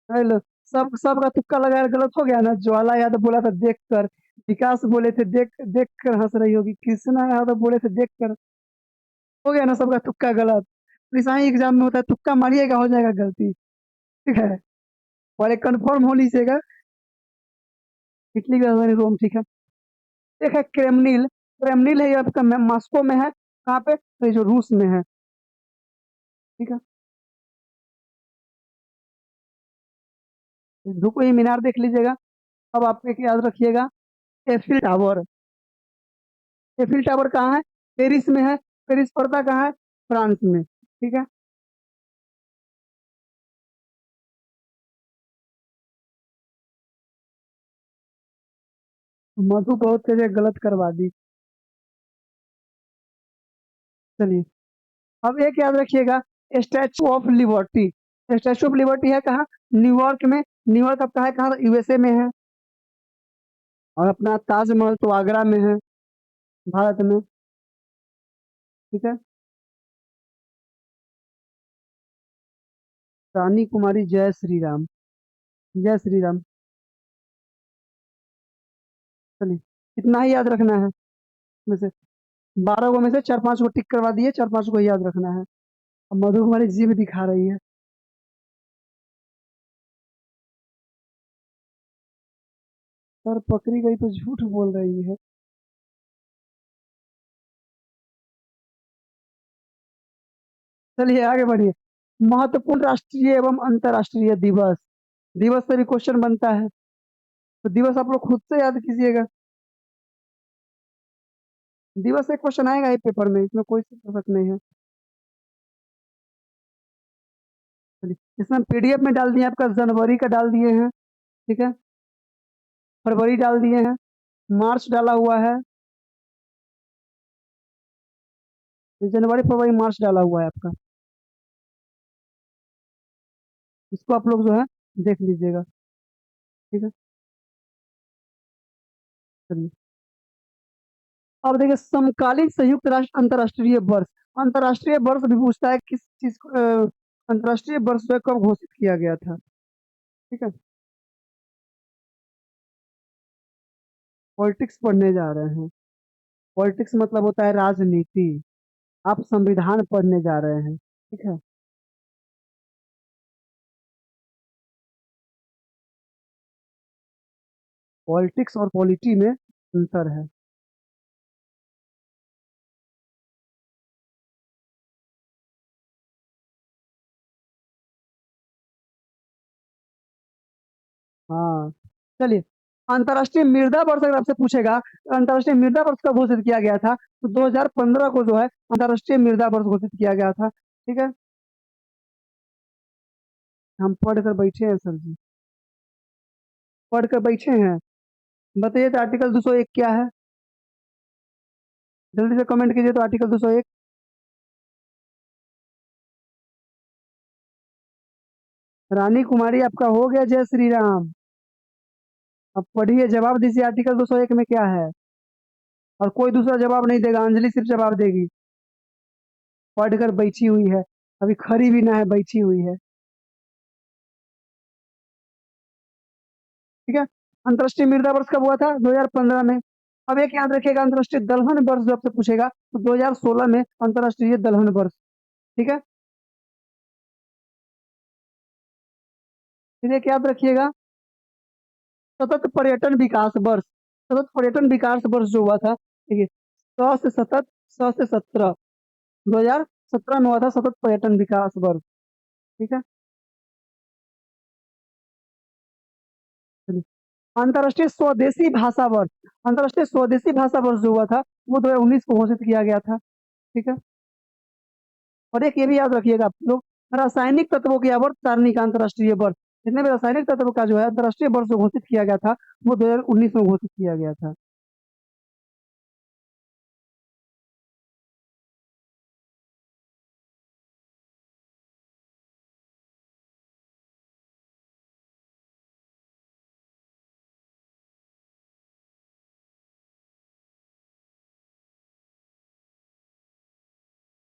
अरे लो, सबका तुक्का लगाया, गलत हो गया ना। ज्वाला यादव बोला था देख कर, विकास बोले थे देख देख कर हंस रही होगी, कृष्णा यादव बोले थे देख कर। हो गया ना सबका तुक्का गलत। ऐसा ही एग्जाम में होता है, तुक्का मारिएगा हो जाएगा गलती। ठीक है, और एक कन्फर्म हो लीजिएगा। इटली की राजधानी रोम, ठीक है। एक है क्रेमनिल। क्रेमनिल है ये आपका मॉस्को में है। कहाँ पे? तो ये जो रूस में है, ठीक है। रुको, ये मीनार देख लीजिएगा। अब आप एक याद रखिएगा, एफिल टावर। एफिल टावर कहाँ है? पेरिस में है। पेरिस पड़ता कहाँ है? फ्रांस में, ठीक है। मधु बहुत तेज गलत करवा दी। चलिए, अब एक याद रखिएगा, statue of liberty. Statue of liberty है कहाँ? न्यूयॉर्क में। न्यूयॉर्क अब कहाँ है? कहाँ? यूएसए में है। और अपना ताजमहल तो आगरा में है, भारत में, ठीक है। रानी कुमारी जय श्री राम। जय श्री राम। चलिए, इतना ही याद रखना है। में से 12 को में से 4-5 को टिक करवा दिए, 4-5 को याद रखना है। अब मधु कुमारी जी भी दिखा रही है। सर पकड़ी गई तो झूठ बोल रही है। चलिए आगे बढ़िए। महत्वपूर्ण राष्ट्रीय एवं अंतर्राष्ट्रीय दिवस। दिवस से भी क्वेश्चन बनता है, तो दिवस आप लोग खुद से याद कीजिएगा। दिवस से क्वेश्चन आएगा ही पेपर में, इसमें कोई शक नहीं है। चलिए, इसमें पीडीएफ में डाल दिए, आपका जनवरी का डाल दिए हैं, ठीक है। फरवरी डाल दिए हैं। मार्च डाला हुआ है। जनवरी फरवरी मार्च डाला हुआ है आपका। इसको आप लोग जो है देख लीजिएगा, ठीक है। चलिए, अब देखिए, समकालीन संयुक्त राष्ट्र अंतर्राष्ट्रीय वर्ष। अंतर्राष्ट्रीय वर्ष भी पूछता है किस चीज को, अंतर्राष्ट्रीय वर्ष जो है कब घोषित किया गया था, ठीक है। पॉलिटिक्स पढ़ने जा रहे हैं। पॉलिटिक्स मतलब होता है राजनीति। आप संविधान पढ़ने जा रहे हैं, ठीक है। पॉलिटिक्स और पॉलिटी में अंतर है। हाँ, चलिए। अंतर्राष्ट्रीय मृदा वर्ष अगर आपसे पूछेगा तो अंतर्राष्ट्रीय मृदा वर्ष कब घोषित किया गया था, तो 2015 को जो है अंतर्राष्ट्रीय मृदा वर्ष घोषित किया गया था, ठीक है। हम पढ़ कर बैठे हैं सर जी, पढ़ कर बैठे हैं। बताइए तो आर्टिकल 201 क्या है? जल्दी से कमेंट कीजिए तो आर्टिकल 201। रानी कुमारी आपका हो गया, जय श्री राम। अब पढ़िए, जवाब दीजिए आर्टिकल 201 में क्या है। और कोई दूसरा जवाब नहीं देगा, अंजलि सिर्फ जवाब देगी। पढ़कर बैठी हुई है, अभी खड़ी भी ना है, बैठी हुई है। ठीक है। अंतर्राष्ट्रीय मृदा वर्ष कब हुआ था? 2015 में। अब एक याद रखिएगा, अंतर्राष्ट्रीय दलहन वर्ष जो आपसे पूछेगा तो 2016 में अंतर्राष्ट्रीय दलहन वर्ष। ठीक है। फिर एक याद रखिएगा, सतत पर्यटन विकास वर्ष। सतत पर्यटन विकास वर्ष जो हुआ था, ठीक है, 100 से 17 2017 में हुआ था सतत पर्यटन विकास वर्ष। ठीक है। चलिए। अंतर्राष्ट्रीय स्वदेशी भाषा वर्ष। अंतर्राष्ट्रीय स्वदेशी भाषा वर्ष जो हुआ था वो 2019 को घोषित किया गया था। ठीक है। और एक ये भी याद रखिएगा आप लोग, रासायनिक तत्वों की आवर्त सारणी का अंतर्राष्ट्रीय वर्ष। जितने भी रासायनिक तत्वों का जो है अंतर्राष्ट्रीय वर्ष जो घोषित किया गया था वो 2019 में घोषित किया गया था।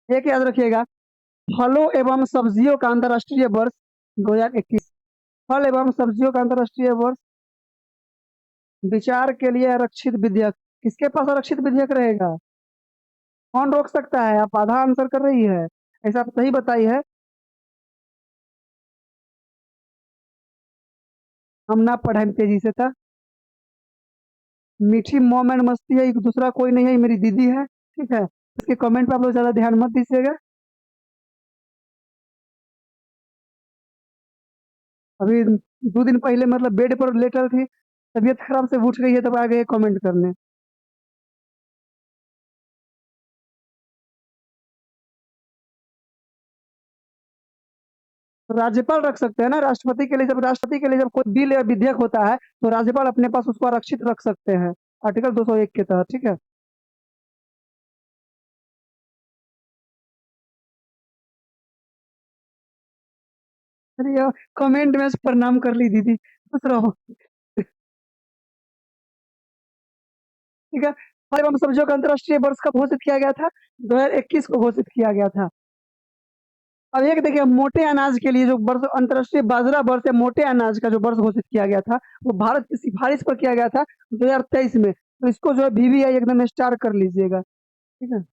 एक याद रखिएगा, फलों एवं सब्जियों का अंतर्राष्ट्रीय वर्ष 2021। फल एवं सब्जियों का अंतर्राष्ट्रीय वर्ष, विचार के लिए आरक्षित विधेयक। किसके पास आरक्षित विधेयक रहेगा? कौन रोक सकता है? आप आधा आंसर कर रही है, ऐसा आप सही बताई है। हम ना पढ़ाई तेजी से था। मीठी मोम एंड मस्ती है, एक दूसरा कोई नहीं है, ये मेरी दीदी है। ठीक है। इसके कमेंट पे आप लोग ज्यादा ध्यान मत दीजिएगा। अभी 2 दिन पहले मतलब बेड पर लेटर थी, तबीयत खराब से उठ गई है तब आ गए कमेंट करने। तो राज्यपाल रख सकते हैं ना, राष्ट्रपति के लिए जब कोई बिल या विधेयक होता है तो राज्यपाल अपने पास उसको आरक्षित रख सकते हैं, आर्टिकल 201 के तहत। ठीक है। अरे यार, कमेंट में प्रणाम कर ली दीदी, खुश रहो। ठीक है। फल एवं सब्जियों का अंतर्राष्ट्रीय वर्ष कब घोषित किया गया था? 2021 को घोषित किया गया था। अब एक देखिए, मोटे अनाज के लिए जो वर्ष अंतर्राष्ट्रीय बाजरा वर्ष या मोटे अनाज का जो वर्ष घोषित किया गया था वो भारत की सिफारिश पर किया गया था 2023 में। तो इसको जो है VVI एकदम स्टार कर लीजिएगा। ठीक है।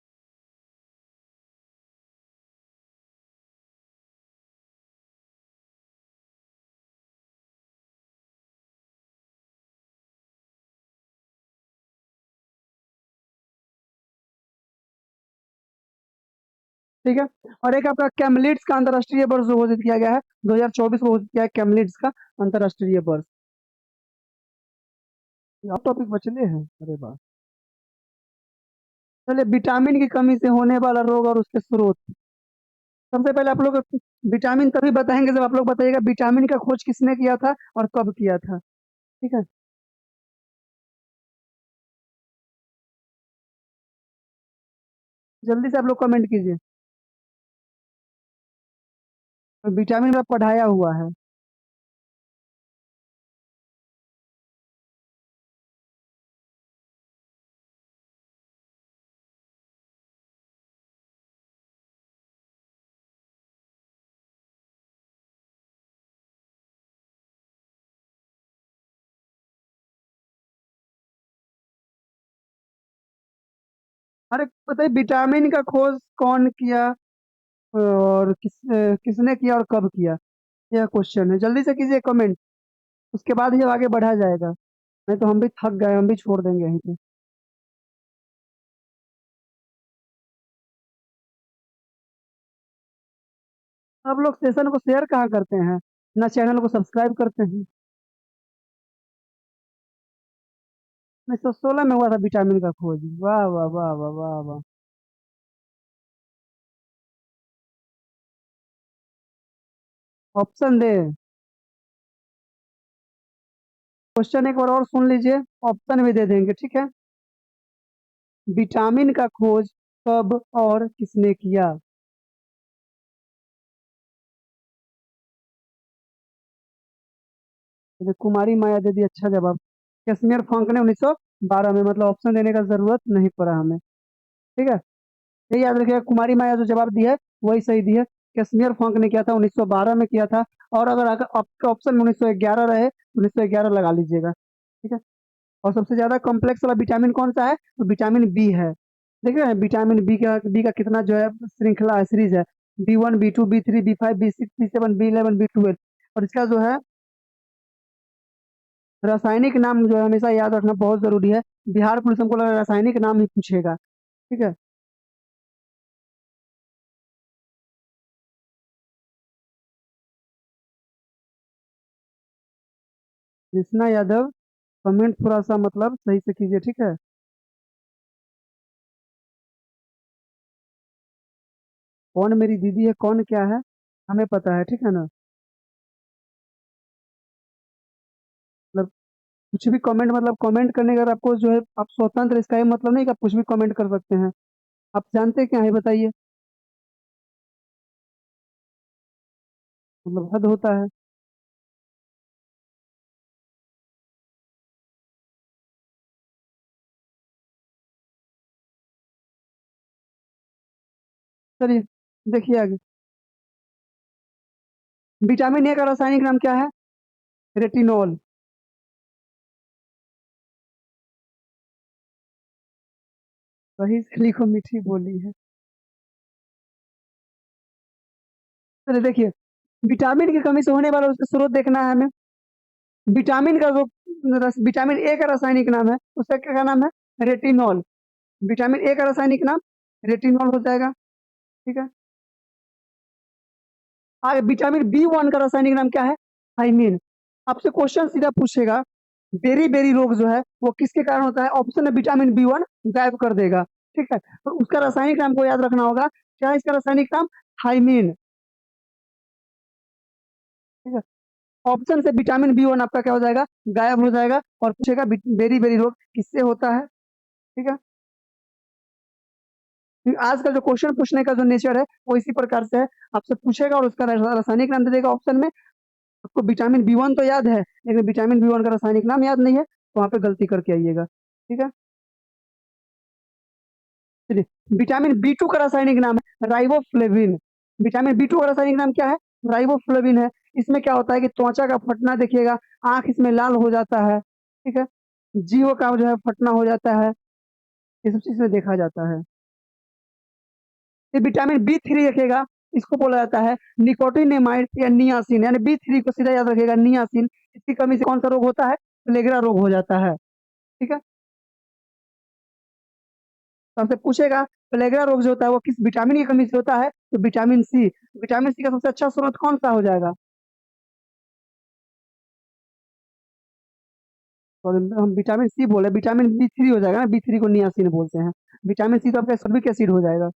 ठीक है। और एक आपका कैमलिड्स का अंतर्राष्ट्रीय वर्ष जो घोषित किया गया है 2024 को घोषित किया है कैमलिड्स का अंतर्राष्ट्रीय वर्ष। और टॉपिक बचले हैं, अरे वाह। चलिए, विटामिन की कमी से होने वाला रोग और उसके स्रोत। सबसे पहले आप लोग विटामिन तभी बताएंगे जब आप लोग बताइएगा विटामिन का खोज किसने किया था और कब किया था। ठीक है। जल्दी से आप लोग कमेंट कीजिए। विटामिन का पढ़ाया हुआ है। अरे बताइए, विटामिन का खोज कौन किया और किसने किया और कब किया? यह क्वेश्चन है, जल्दी से कीजिए कमेंट, उसके बाद ही आगे बढ़ा जाएगा। नहीं तो हम भी थक गए, हम भी छोड़ देंगे यहीं पे। आप लोग सेशन को शेयर कहाँ करते हैं, ना चैनल को सब्सक्राइब करते हैं। 1916 में हुआ था विटामिन का खोज, वाह वाह वाह वाह वाह वाह। ऑप्शन दे। क्वेश्चन एक बार और सुन लीजिए, ऑप्शन भी दे देंगे। ठीक है। विटामिन का खोज कब और किसने किया? तो कुमारी माया दे दी अच्छा जवाब। कैसमियर फंक ने 1912 में, मतलब ऑप्शन देने का जरूरत नहीं पड़ा हमें। ठीक है। ये याद रखिएगा, कुमारी माया जो जवाब दी है वही सही दी है। कैसमियर फंक ने किया था 1912 में किया था। और अगर आपके ऑप्शन में 1911 रहे तो 1911 लगा लीजिएगा, ठीक है। और सबसे ज्यादा कॉम्प्लेक्स वाला विटामिन कौन सा है, तो विटामिन बी है। देख रहे हैं विटामिन बी का कितना जो है श्रृंखला है, सीरीज है। B1 B2 B3 B5 B6 B7 B11 B12। और इसका जो है रासायनिक नाम जो है हमेशा याद रखना बहुत जरूरी है। बिहार पुलिस हमको लग रहा है रासायनिक नाम ही पूछेगा, ठीक है। कृष्णा यादव, कमेंट थोड़ा सा मतलब सही से कीजिए, ठीक है। कौन मेरी दीदी है, कौन क्या है, हमें पता है, ठीक है ना। मतलब कुछ भी कमेंट, मतलब कमेंट करने का अगर आपको जो है आप स्वतंत्र, इसका ये मतलब नहीं कि आप कुछ भी कमेंट कर सकते हैं। आप जानते क्या है बताइए, मतलब हद होता है। चलिए देखिए आगे। विटामिन ए का रासायनिक नाम क्या है, रेटिनॉल। वही से लिखो, मीठी बोली है। चलिए देखिए, विटामिन की कमी से होने वाला उसका स्रोत देखना है हमें। विटामिन का जो विटामिन ए का रासायनिक नाम है उसका क्या नाम है, रेटिनॉल। विटामिन ए का रासायनिक नाम रेटिनॉल हो जाएगा, ठीक है। आगे विटामिन B1 का रासायनिक नाम क्या है, थाइमीन। आपसे क्वेश्चन सीधा पूछेगा, बेरी बेरी रोग जो है वो किसके कारण होता है, ऑप्शन है विटामिन B1 गायब कर देगा, ठीक है। तो उसका रासायनिक नाम को याद रखना होगा, क्या है इसका रासायनिक नाम, थाइमीन, ठीक है। ऑप्शन से विटामिन B1 आपका क्या हो जाएगा, गायब हो जाएगा। और पूछेगा बेरी बेरी रोग किससे होता है, ठीक है। आजकल जो क्वेश्चन पूछने का जो नेचर है वो इसी प्रकार से है, आपसे पूछेगा और उसका रासायनिक नाम दे देगा ऑप्शन में। आपको विटामिन B1 तो याद है, लेकिन विटामिन B1 का रासायनिक नाम याद नहीं है, तो वहां पे गलती करके आइएगा, ठीक है। चलिए, विटामिन B2 का रासायनिक नाम है राइबोफ्लेविन। विटामिन B2 का रासायनिक नाम क्या है, राइबोफ्लेविन है। इसमें क्या होता है कि त्वचा का फटना देखिएगा, आंख इसमें लाल हो जाता है, ठीक है। जीव का जो है फटना हो जाता है, ये सब चीज में देखा जाता है। ये विटामिन B3 रखेगा, इसको बोला जाता है निकोटिनेमाइड या नियासिन, यानी B3 को सीधा याद रखेगा, नियासिन। इसकी कमी से कौन सा रोग होता है, प्लेगरा रोग हो जाता है, ठीक है। तो हमसे पूछेगा प्लेगरा रोग जो होता है वो किस विटामिन की कमी से होता है, तो विटामिन C। विटामिन C का सबसे अच्छा स्रोत कौन सा हो जाएगा, और हम विटामिन C बोले, विटामिन B3 हो जाएगा ना, B3 को नियासिन बोलते हैं। विटामिन C तो आपका सल्फिक एसिड हो जाएगा,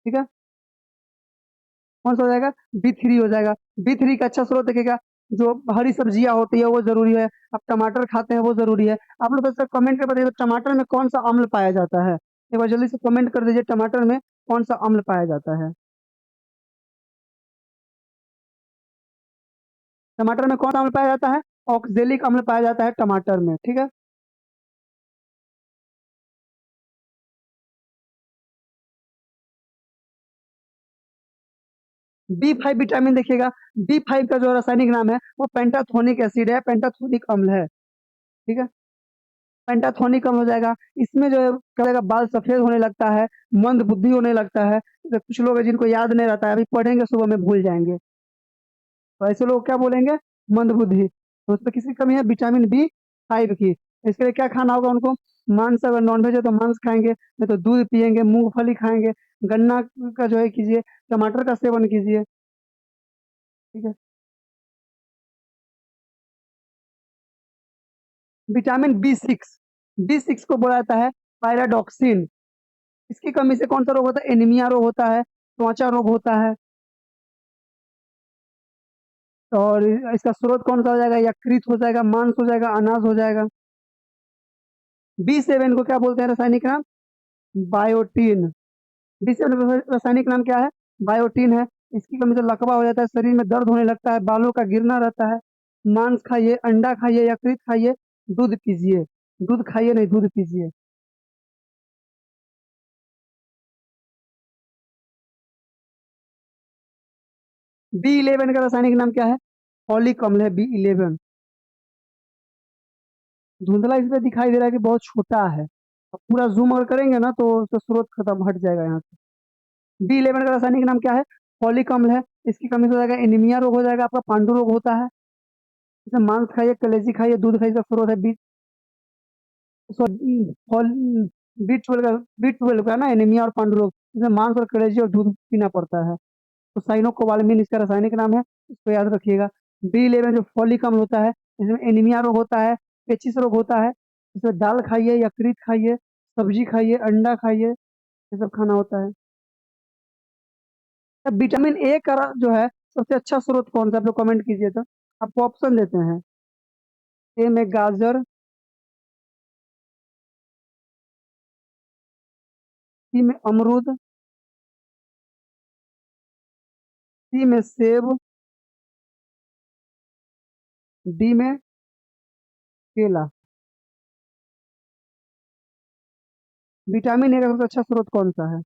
ठीक है। कौन सा हो जाएगा, B3 हो जाएगा। B3 का अच्छा स्रोत देखेगा, जो हरी सब्जियां होती है वो जरूरी है। आप टमाटर खाते हैं वो जरूरी है। आप लोग बस कमेंट कर बताइए टमाटर में कौन सा अम्ल पाया जाता है, एक बार जल्दी से कमेंट कर दीजिए, टमाटर में कौन सा अम्ल पाया जाता है। टमाटर में कौन सा अम्ल पाया जाता है, ऑक्जेलिक अम्ल पाया जाता है टमाटर में, ठीक है। B5 विटामिन देखिएगा, B5 का जो रासायनिक नाम है वो पेंटाथोनिक एसिड है, पेंटाथोनिक अम्ल है, ठीक है। पेंटाथोनिक अम्ल हो जाएगा। इसमें जो है क्या होगा, बाल सफेद होने लगता है, मंद बुद्धि होने लगता है। तो कुछ लोग हैं जिनको याद नहीं रहता है, अभी पढ़ेंगे सुबह में भूल जाएंगे, तो ऐसे लोग क्या बोलेंगे, मंद बुद्धि। तो उसमें किसकी कमी है, विटामिन B5 की। इसके लिए क्या खाना होगा उनको, मांस, अगर नॉनवेज है तो मांस खाएंगे, नहीं तो दूध पियेंगे, मूंगफली खाएंगे, गन्ना का जो है कीजिए, टमाटर का सेवन कीजिए, ठीक है। विटामिन B6, B6 को बोला जाता है पायराडॉक्सिन। इसकी कमी से कौन सा रोग होता है, एनीमिया रोग होता है, त्वचा रोग होता है। और इसका स्रोत कौन सा हो जाएगा, यकृत हो जाएगा, मांस हो जाएगा, अनाज हो जाएगा। B7 को क्या बोलते हैं रासायनिक नाम, बायोटीन। B7 का रासायनिक नाम क्या है, बायोटीन है। इसकी कमी से लकवा हो जाता है, शरीर में दर्द होने लगता है, बालों का गिरना रहता है। मांस खाइए, अंडा खाइए, यकृत खाइए, दूध पीजिए। दूध खाइए नहीं, दूध पीजिए। B11 का रासायनिक नाम क्या है? फॉलिक अम्ल है B11। धुंधला इसमें दिखाई दे रहा है कि बहुत छोटा है। अब पूरा जूम अगर करेंगे ना तो उसका स्रोत खत्म हट जाएगा यहाँ से। B11 का रासायनिक नाम क्या है? फॉलिक अम्ल है। इसकी कमी से हो जाएगा एनीमिया रोग हो जाएगा, आपका पांडु रोग होता है। जैसे मांस खाइए, कलेजी खाइए, दूध खाइए, इसका स्रोत है फॉल B12 का ना एनीमिया और पांडु रोग, इसमें मांस और कलेजी और दूध पीना पड़ता है। तो साइनोकोबाल्मिन इसका रासायनिक नाम है, इसको याद रखिएगा। B11 जो फॉलिक अम्ल होता है, इसमें एनीमिया रोग होता है, पेचिस रोग होता है। इसमें दाल खाइए, यकृत खाइए, सब्जी खाइए, अंडा खाइए, ये सब खाना होता है। अब विटामिन ए का जो है सबसे अच्छा स्रोत कौन सा, आप लोग कमेंट कीजिए। तो आपको ऑप्शन देते हैं। ए में गाजर, सी में अमरूद, सी में सेब, डी में केला। विटामिन ए का सबसे अच्छा स्रोत कौन सा है?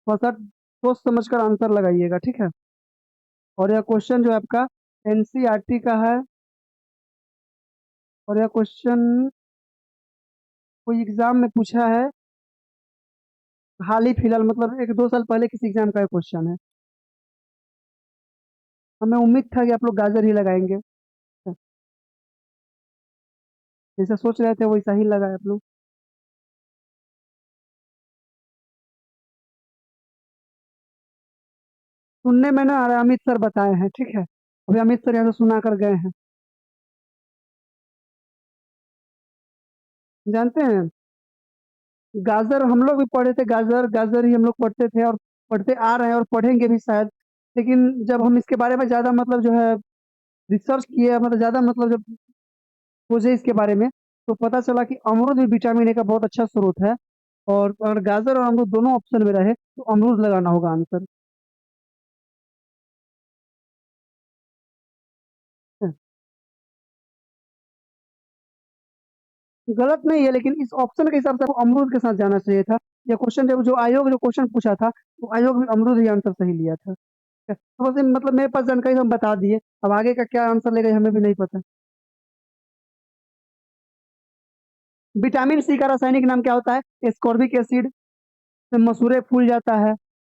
थोड़ा सा सोच समझ कर आंसर लगाइएगा, ठीक है। और यह क्वेश्चन जो है आपका एनसीईआरटी का है। और यह क्वेश्चन कोई एग्जाम में पूछा है, हाल ही फिलहाल, मतलब 1-2 साल पहले किसी एग्जाम का क्वेश्चन है। हमें उम्मीद था कि आप लोग गाजर ही लगाएंगे, जैसा सोच रहे थे वैसा ही लगाए आप लोग। सुनने में ना आ रहा है अमित सर बताए हैं, ठीक है। अभी अमित सर यहाँ से सुना कर गए हैं। जानते हैं, गाजर हम लोग भी पढ़े थे, गाजर गाजर ही हम लोग पढ़ते थे और पढ़ते आ रहे हैं और पढ़ेंगे भी शायद। लेकिन जब हम इसके बारे में ज्यादा मतलब जो है रिसर्च किए, मतलब ज्यादा मतलब जब खोजे इसके बारे में, तो पता चला कि अमरूद भी विटामिन ए का बहुत अच्छा स्रोत है। और अगर गाजर और अमरूद दोनों ऑप्शन में रहे तो अमरूद लगाना होगा आंसर। गलत नहीं है, लेकिन इस ऑप्शन के हिसाब से आपको अमरूद के साथ जाना चाहिए था। ये क्वेश्चन जब जो आयोग जो क्वेश्चन पूछा था, तो आयोग भी अमरूद ही आंसर सही लिया था। तो बस मतलब मेरे पास जानकारी हम बता दिए, अब आगे का क्या आंसर लेगा ये हमें भी नहीं पता। विटामिन सी का रासायनिक नाम क्या होता है? Ascorbic acid. से मसूरे फूल जाता है।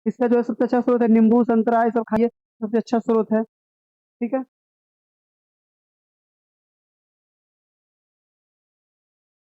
इसका जो है सबसे अच्छा स्रोत है नींबू, संतरा, ये सब खाइए, सबसे अच्छा स्रोत है, ठीक है।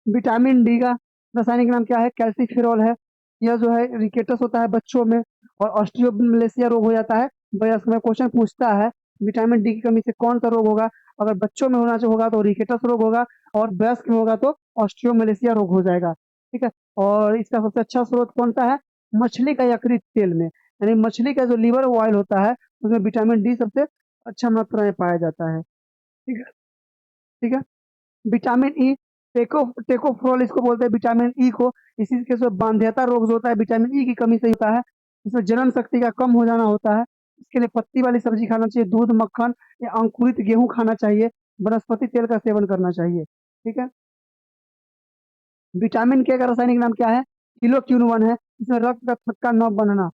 विटामिन डी का रासायनिक नाम क्या है? कैल्सीफेरॉल है। यह जो है रिकेटस होता है बच्चों में, और ऑस्टियोमलेसिया रोग हो जाता है वयस्क में। क्वेश्चन पूछता है विटामिन डी की कमी से कौन सा रोग होगा? अगर बच्चों में होना चाहिए होगा तो रिकेटस रोग होगा, और वयस्क में होगा तो ऑस्टियोमलेसिया रोग हो जाएगा, ठीक है। और इसका सबसे अच्छा स्रोत कौन सा है? मछली का यकृत तेल में, यानी मछली का जो लिवर ऑयल होता है उसमें विटामिन डी सबसे अच्छा मात्रा में पाया जाता है, ठीक है। ठीक है। विटामिन ई, टेकोफ्रोल इसको बोलते हैं विटामिन ई को। इसी के जो बांध्यता रोग जो होता है विटामिन ई की कमी से होता है। इसमें जनन शक्ति का कम हो जाना होता है। इसके लिए पत्ती वाली सब्जी खाना चाहिए, दूध, मक्खन या अंकुरित गेहूं खाना चाहिए, वनस्पति तेल का सेवन करना चाहिए, ठीक है। विटामिन के का रासायनिक नाम क्या है? किलोक्यून-1 है। इसमें रक्त का थक्का न बनना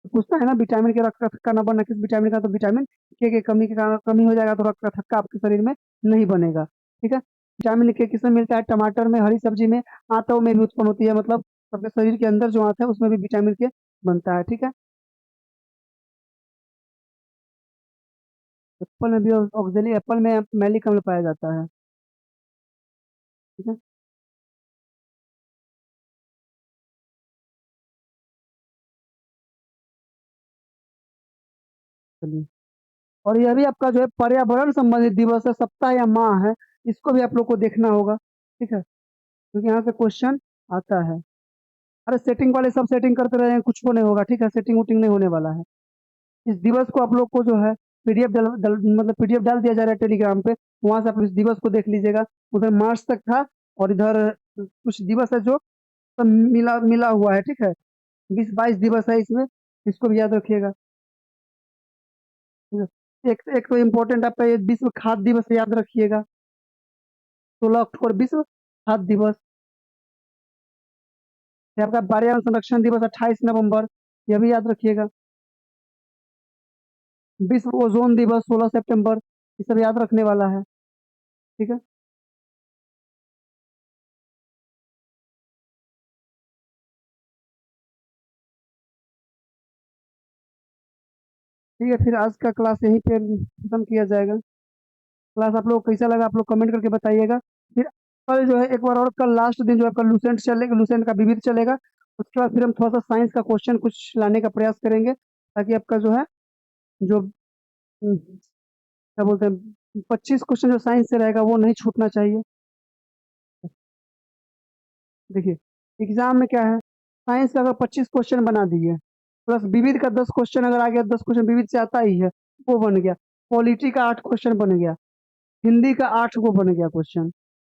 पूछता है ना, विटामिन के रक्त का थक्का न बनना किस विटामिन का? तो विटामिन के कमी के कारण कमी हो जाएगा तो रक्त का थक्का आपके शरीर में नहीं बनेगा, ठीक है। विटामिन के किसमें मिलता है? टमाटर में, हरी सब्जी में, आंतों में भी उत्पन्न होती है, मतलब सबके शरीर के अंदर जो आंत है उसमें भी विटामिन के बनता है, ठीक है। एप्पल में भी ऑक्जेली, एप्पल में मैलिक अम्ल पाया जाता है, ठीक है। चलिए, और यह भी आपका जो है पर्यावरण संबंधित दिवस है, सप्ताह या माह है, इसको भी आप लोग को देखना होगा, ठीक है, क्योंकि यहाँ से क्वेश्चन आता है। अरे सेटिंग वाले सब सेटिंग करते रहे, कुछ को नहीं होगा, ठीक है, सेटिंग वोटिंग नहीं होने वाला है। इस दिवस को आप लोग को जो है पीडीएफ मतलब पीडीएफ डाल दिया जा रहा है टेलीग्राम पे, वहां से आप इस दिवस को देख लीजिएगा। उधर मार्च तक था, और इधर कुछ दिवस है जो सब मिला मिला हुआ है, ठीक है। 20-22 दिवस है इसमें, इसको भी याद रखिएगा, ठीक है। एक एक तो इम्पोर्टेंट आपका ये विश्व खाद्य दिवस याद रखिएगा, 16 अक्टूबर विश्व खाद्य दिवस, फिर आपका पर्यावरण संरक्षण दिवस 28 नवंबर, यह भी याद रखिएगा। विश्व ओजोन दिवस 16 सितंबर, ये सब याद रखने वाला है। ठीक है। ठीक है, फिर आज का क्लास यहीं पे खत्म किया जाएगा। क्लास आप लोग को कैसा लगा आप लोग कमेंट करके बताइएगा। फिर कल जो है एक बार और, कल लास्ट दिन जो है कल लूसेंट चलेगा, लूसेंट का विविध चलेगा। उसके बाद फिर हम थोड़ा सा साइंस का क्वेश्चन कुछ लाने का प्रयास करेंगे, ताकि आपका जो है जो क्या बोलते हैं 25 क्वेश्चन जो साइंस से रहेगा वो नहीं छूटना चाहिए। देखिए, एग्जाम में क्या है, साइंस का अगर 25 क्वेश्चन बना दिए, प्लस विविध का 10 क्वेश्चन अगर आ गया, 10 क्वेश्चन विविध से आता ही है, वो बन गया। पॉलिटी का 8 क्वेश्चन बन गया। हिंदी का 8 को बन गया क्वेश्चन।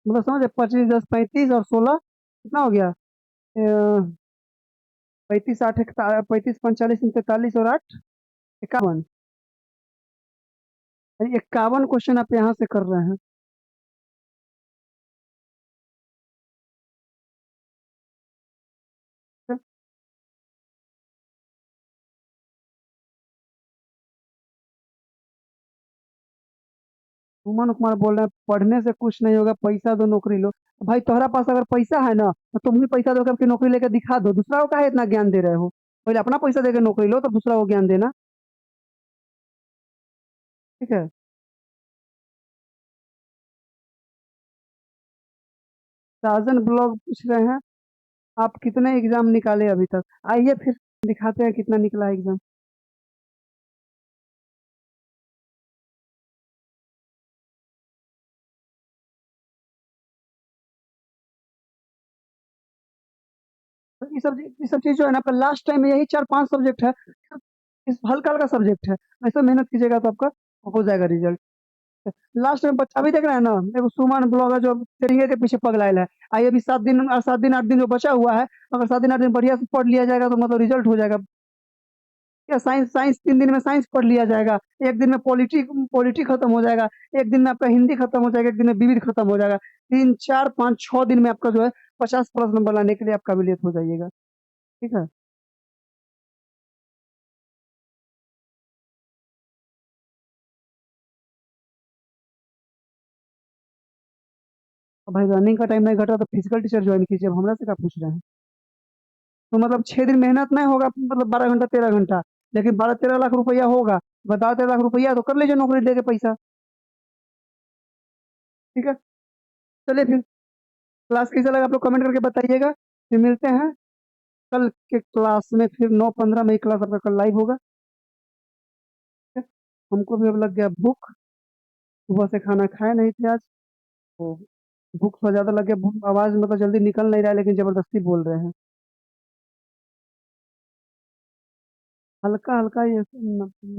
मतलब समझे, 25 10 35 और 16 कितना हो गया? 35 8 35 45 और 8 51। 51 क्वेश्चन आप यहाँ से कर रहे हैं। सुमन कुमार बोल रहे हैं पढ़ने से कुछ नहीं होगा, पैसा दो नौकरी लो। भाई तुम्हारा पास अगर पैसा है ना, तो तुम भी पैसा दो कि नौकरी लेकर दिखा दो। दूसरा को काहे इतना ज्ञान दे रहे हो? पहले अपना पैसा देकर नौकरी लो, तो दूसरा को ज्ञान देना। ठीक है। साजन ब्लॉग पूछ रहे हैं आप कितने एग्जाम निकाले अभी तक। आइए फिर दिखाते हैं कितना निकला एग्जाम। तो ये सब चीज जो है ना, आपका लास्ट टाइम में यही 4 5 सब्जेक्ट है। इस हल्का हल्का सब्जेक्ट है, ऐसा मेहनत कीजिएगा तो आपका हो जाएगा रिजल्ट। लास्ट में बच्चा अभी देख रहे हैं ना, देखो सुमन ब्लॉग है जो तेरिंगे के पीछे पगलायल है। आइए अभी 7 दिन और 7 दिन 8 दिन जो बचा हुआ है, अगर 7 दिन 8 दिन बढ़िया से पढ़ लिया जाएगा तो मतलब रिजल्ट हो जाएगा। क्या साइंस साइंस 3 दिन में साइंस पढ़ लिया जाएगा। एक दिन में पॉलिटी पॉलिटी खत्म हो जाएगा। एक दिन में आपका हिंदी खत्म हो जाएगा। एक दिन में विविध खत्म हो जाएगा। 3 4 5 6 दिन में आपका जो है 50+ नंबर लाने के लिए आप काबिलियत हो जाइएगा। ठीक है। अब भाई रनिंग का टाइम नहीं घटा तो फिजिकल टीचर ज्वाइन कीजिए। अब हमरा से क्या पूछ रहे हैं? तो मतलब 6 दिन मेहनत नहीं होगा, मतलब 12 घंटा 13 घंटा, लेकिन 12 13 लाख रुपया होगा। 12 13 लाख रुपया तो कर लीजिए नौकरी दे के पैसा। ठीक है। चलिए फिर, क्लास कैसा लगा आप लोग कमेंट करके बताइएगा। फिर मिलते हैं कल के क्लास में। फिर 9:15 में ही क्लास आपका कल लाइव होगा। ठीक है? हमको भी अब लग गया भूख। सुबह से खाना खाए नहीं थे आज, तो भूख थोड़ा ज्यादा लग गया। आवाज मतलब जल्दी निकल नहीं रहा है, लेकिन जबरदस्ती बोल रहे हैं। हल्का हल्का ये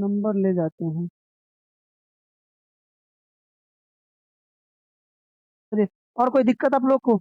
नंबर ले जाते हैं। चलिए, और कोई दिक्कत आप लोग को?